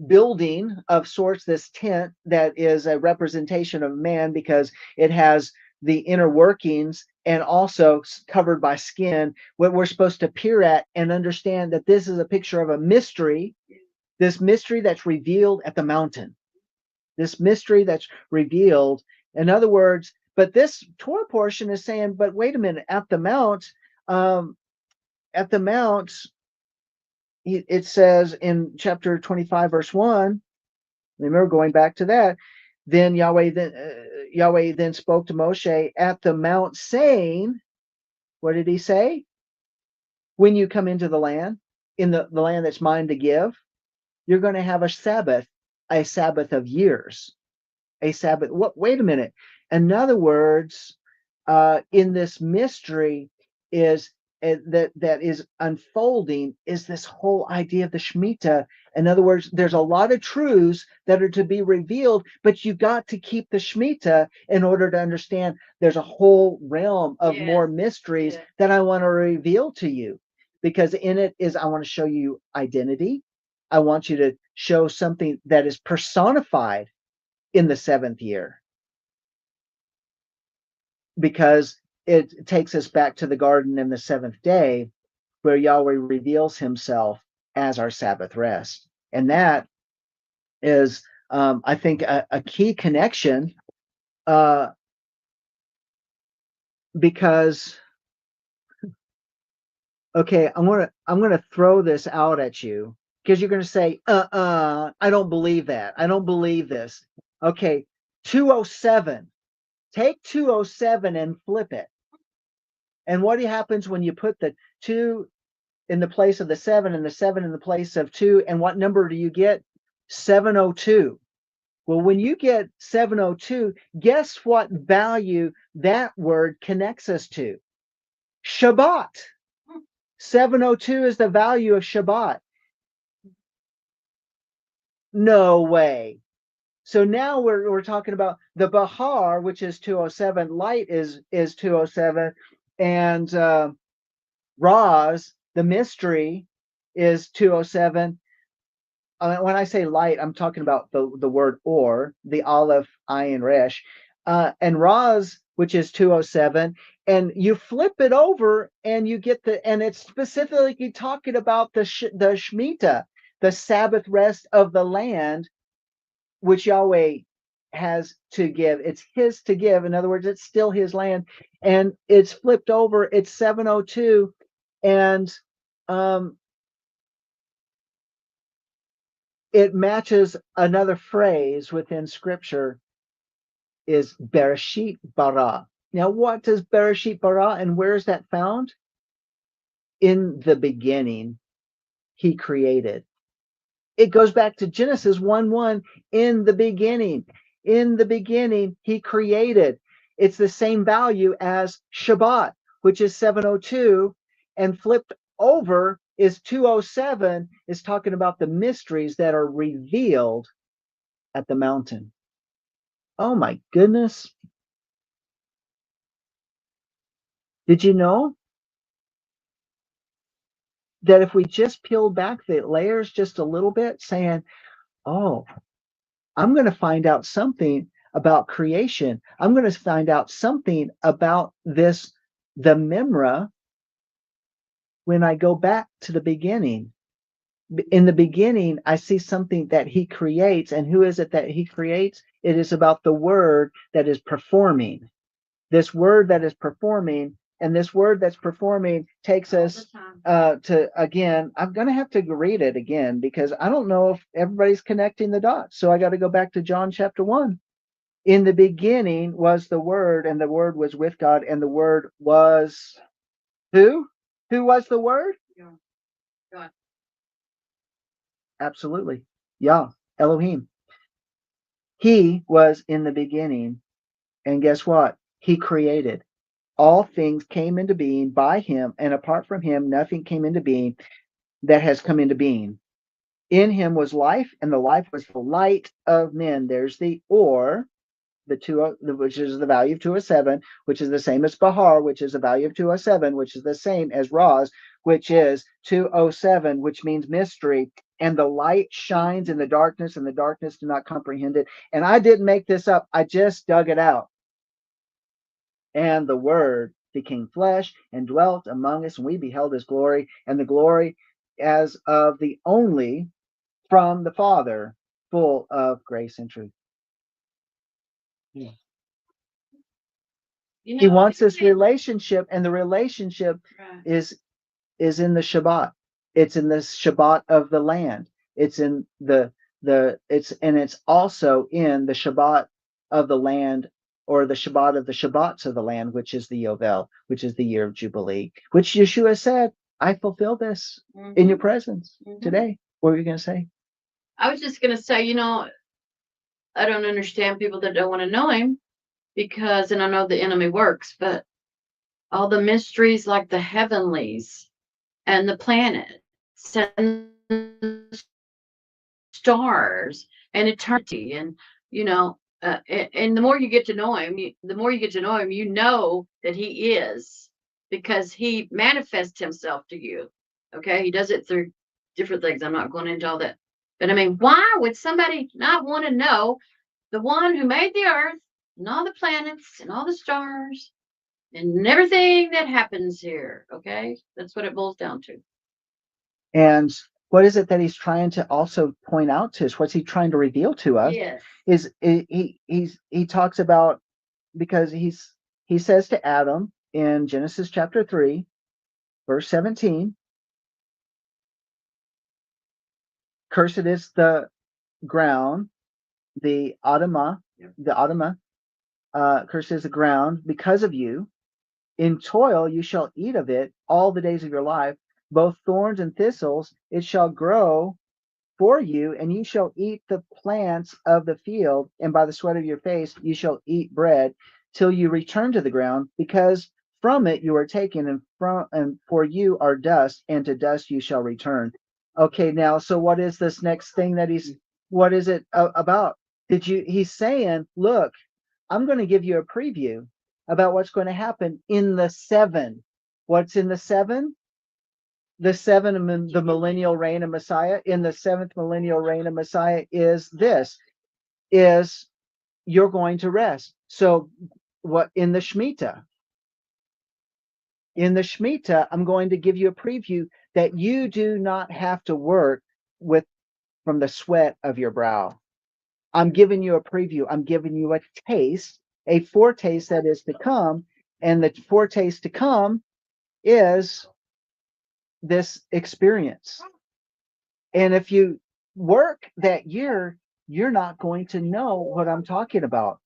building of sorts, this tent that is a representation of man, because it has the inner workings and also covered by skin. What we're supposed to peer at and understand that this is a picture of a mystery, this mystery that's revealed at the mountain, this mystery that's revealed. In other words, but this Torah portion is saying, but wait a minute, at the mount, it says in chapter 25, verse 1, remember going back to that, then Yahweh then spoke to Moshe at the mount, saying, what did he say? When you come into the land, in the land that's mine to give, you're going to have a Sabbath of years. A Sabbath. What? Wait a minute. In other words, in this mystery is that is unfolding is this whole idea of the Shemitah. In other words, there's a lot of truths that are to be revealed, but you got to keep the Shemitah in order to understand there's a whole realm of more mysteries that I want to reveal to you, because in it is, I want to show you identity. I want you to show something that is personified in the seventh year, because it takes us back to the garden in the seventh day, where Yahweh reveals himself as our Sabbath rest. And that is, I think, a key connection, because, okay, I'm gonna throw this out at you, because you're gonna say, I don't believe that. I don't believe this. Okay, 207. Take 207 and flip it. And what happens when you put the 2 in the place of the 7 and the 7 in the place of 2? And what number do you get? 702. Well, when you get 702, guess what value that word connects us to? Shabbat. 702 is the value of Shabbat. No way. So now we're talking about the Behar, which is 207. Light is 207, and Raz, the mystery, is 207. When I say light, I'm talking about the word or, the Aleph, Ayin, Resh, and Raz, which is 207. And you flip it over and you get and it's specifically talking about the Shemitah, the Sabbath rest of the land, which Yahweh has to give. It's his to give. In other words, it's still his land. And it's flipped over. It's 702. And it matches another phrase within scripture, is Bereshit bara. Now, what does Bereshit bara, and where is that found? In the beginning, he created. It goes back to Genesis 1:1. In the beginning, he created. It's the same value as Shabbat, which is 702, and flipped over is 207, is talking about the mysteries that are revealed at the mountain. Oh my goodness. Did you know that if we just peel back the layers just a little bit, saying, oh, I'm going to find out something about creation. I'm going to find out something about the Memra, when I go back to the beginning. In the beginning, I see something that he creates. And who is it that he creates? It is about the word that is performing. This word that is performing, and this word that's performing takes us to, again, I'm going to have to read it again because I don't know if everybody's connecting the dots. So I got to go back to John chapter 1. In the beginning was the Word, and the Word was with God, and the Word was who? Who was the Word? God. Absolutely. Yah, Elohim. He was in the beginning, and guess what? He created. All things came into being by him, and apart from him, nothing came into being that has come into being. In him was life, and the life was the light of men. There's the or, which is the value of 207, which is the same as Behar, which is the value of 207, which is the same as Raz, which is 207, which means mystery. And the light shines in the darkness, and the darkness do not comprehend it. And I didn't make this up. I just dug it out. And the Word became flesh and dwelt among us, and we beheld his glory, and the glory as of the only from the Father, full of grace and truth. He wants this relationship, and the relationship is in the Shabbat. It's in the Shabbat of the land. It's in it's also in the Shabbat of the land, or the Shabbat of the Shabbats of the land, which is the Yovel, which is the year of Jubilee, which Yeshua said, I fulfill this in your presence today. What were you going to say? I was just going to say, I don't understand people that don't want to know him, because, and I know the enemy works, but all the mysteries like the heavenlies and the planets and the stars and eternity, and and the more you get to know him, you know that he is, because he manifests himself to you. Okay, he does it through different things. I'm not going into all that, but I mean, why would somebody not want to know the one who made the earth and all the planets and all the stars and everything that happens here? Okay, that's what it boils down to. And what is it that he's trying to also point out to us? What's he trying to reveal to us? Yes. Is he talks about, because he says to Adam in Genesis chapter 3, verse 17, cursed is the ground, the Adamah, cursed is the ground because of you. In toil you shall eat of it all the days of your life. Both thorns and thistles it shall grow for you, and you shall eat the plants of the field, and by the sweat of your face you shall eat bread till you return to the ground, because from it you are taken, and for you are dust, and to dust you shall return. Okay, now, so what is this next thing that what is it about? He's saying, look, I'm going to give you a preview about what's going to happen in the seven. What's in the seven? The seven, the millennial reign of Messiah. In the seventh millennial reign of Messiah is you're going to rest. So what in the Shemitah? In the Shemitah, I'm going to give you a preview that you do not have to work from the sweat of your brow. I'm giving you a preview. I'm giving you a taste, a foretaste that is to come. And the foretaste to come is this experience. And if you work that year, you're not going to know what I'm talking about.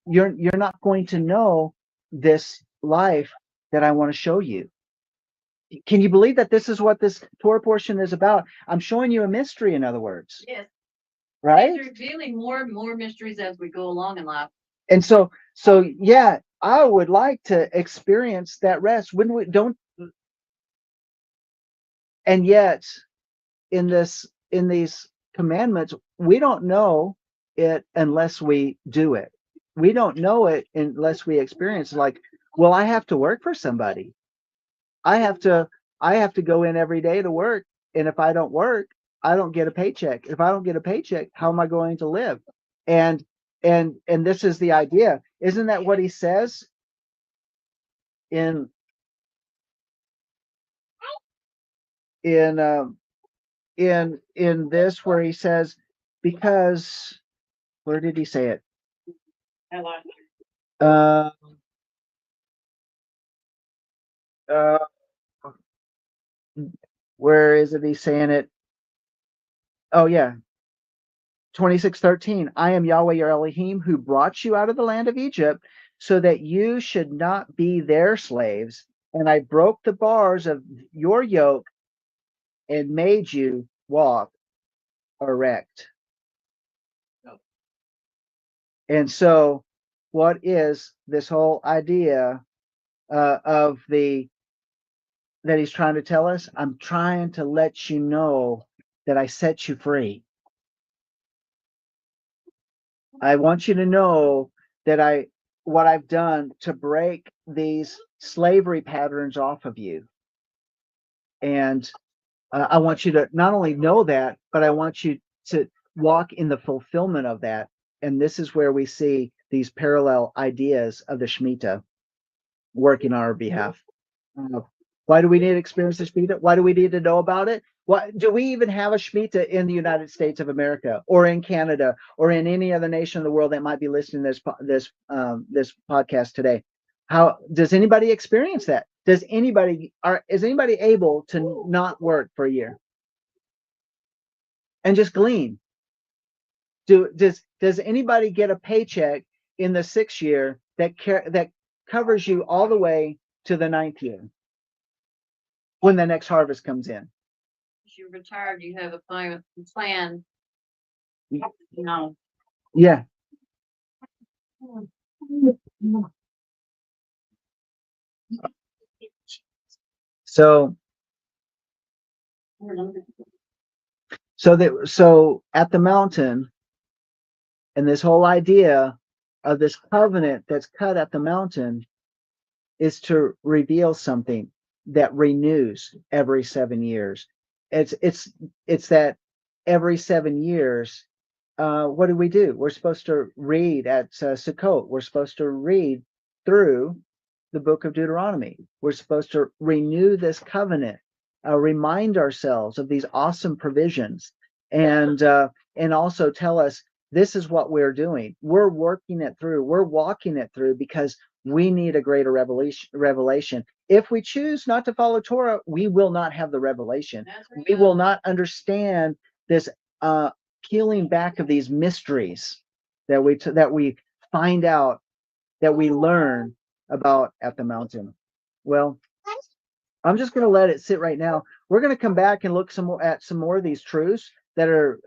You're not going to know this life that I want to show you. Can you believe that this is what this Torah portion is about? I'm showing you a mystery, in other words. Yes. Right? He's revealing more and more mysteries as we go along in life. And so yeah, I would like to experience that rest. When we don't, and yet in these commandments, we don't know it unless we do it. We don't know it unless we experience it. Like, well, I have to work for somebody. I have to go in every day to work, and if I don't work, I don't get a paycheck. If I don't get a paycheck, how am I going to live? And this is the idea. Isn't that what he says in in this, where he says, because where did he say it? Uh, uh, where is it? He's saying it. Oh yeah, 26:13. I am Yahweh your Elohim, who brought you out of the land of Egypt, so that you should not be their slaves. And I broke the bars of your yoke and made you walk erect. And so, what is this whole idea of that he's trying to tell us? I'm trying to let you know that I set you free. I want you to know that what I've done to break these slavery patterns off of you. And I want you to not only know that, but I want you to walk in the fulfillment of that. And this is where we see these parallel ideas of the Shemitah working on our behalf. Why do we need to experience the Shemitah? Why do we need to know about it? Why do we even have a Shemitah in the United States of America, or in Canada, or in any other nation in the world that might be listening to this podcast today? How does anybody experience that? Is anybody able to not work for a year and just glean? Does anybody get a paycheck in the 6th year that covers you all the way to the 9th year when the next harvest comes in? If you're retired, you have a plan. No. Yeah. So at the mountain, and this whole idea of this covenant that's cut at the mountain is to reveal something that renews every 7 years. It's that every 7 years, what do? We're supposed to read at Sukkot. We're supposed to read through the book of Deuteronomy. We're supposed to renew this covenant, remind ourselves of these awesome provisions, and also tell us this is what we're doing. We're working it through. We're walking it through because we need a greater revelation. If we choose not to follow Torah, we will not have the revelation. We will not understand this peeling back of these mysteries that we find out that we learn about at the mountain? Well, I'm just going to let it sit right now. We're going to come back and look some more at some more of these truths that are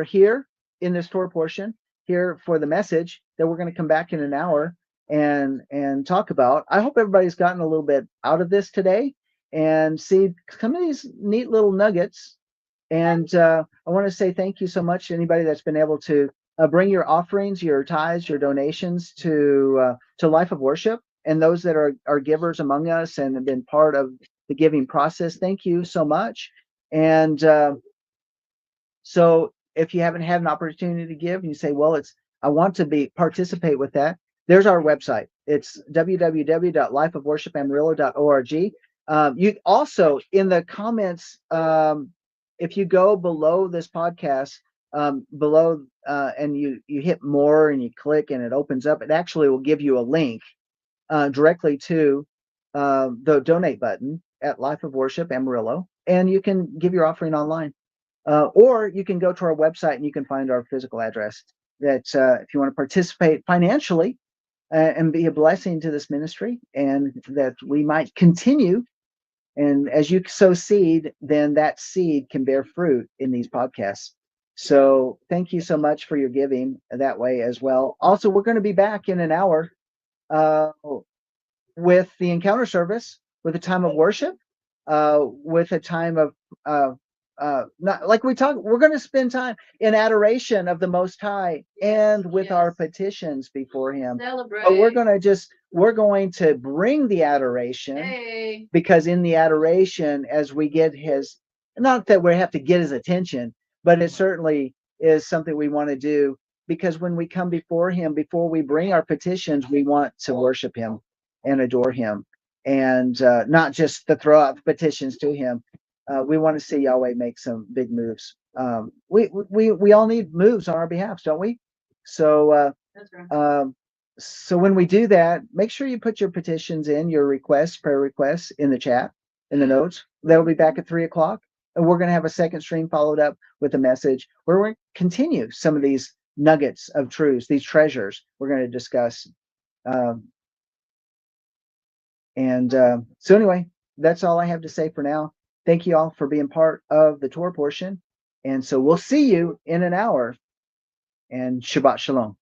here in this Torah portion here for the message that we're going to come back in an hour and talk about. I hope everybody's gotten a little bit out of this today and see some of these neat little nuggets. And I want to say thank you so much to anybody that's been able to bring your offerings, your tithes, your donations to Life of Worship, and those that are givers among us and have been part of the giving process. Thank you so much. And so if you haven't had an opportunity to give and you say, well, I want to participate with that, there's our website. It's www.lifeofworshipamarillo.org. You also, in the comments, if you go below this podcast, below and you hit more and you click and it opens up, it actually will give you a link directly to the donate button at Life of Worship Amarillo, and you can give your offering online. Or you can go to our website and you can find our physical address. That if you want to participate financially and be a blessing to this ministry, and that we might continue. And as you sow seed, then that seed can bear fruit in these podcasts. So thank you so much for your giving that way as well. Also, we're going to be back in an hour with the encounter service, with a time of worship, with a time of not like we're going to spend time in adoration of the Most High and with our petitions before Him. Celebrate. But we're going to bring the adoration, because in the adoration, as we get His, not that we have to get His attention, but it certainly is something we want to do, because when we come before Him, before we bring our petitions, we want to worship Him and adore Him, and not just to throw out petitions to Him. We want to see Yahweh make some big moves. We all need moves on our behalf, don't we? So That's right. So when we do that, make sure you put your petitions in, your requests, prayer requests, in the chat, in the notes. They'll be back at 3:00, and we're going to have a second stream followed up with a message where we continue some of these nuggets of truths, these treasures we're going to discuss. So anyway, that's all I have to say for now. Thank you all for being part of the Torah portion. And so we'll see you in an hour. And Shabbat Shalom.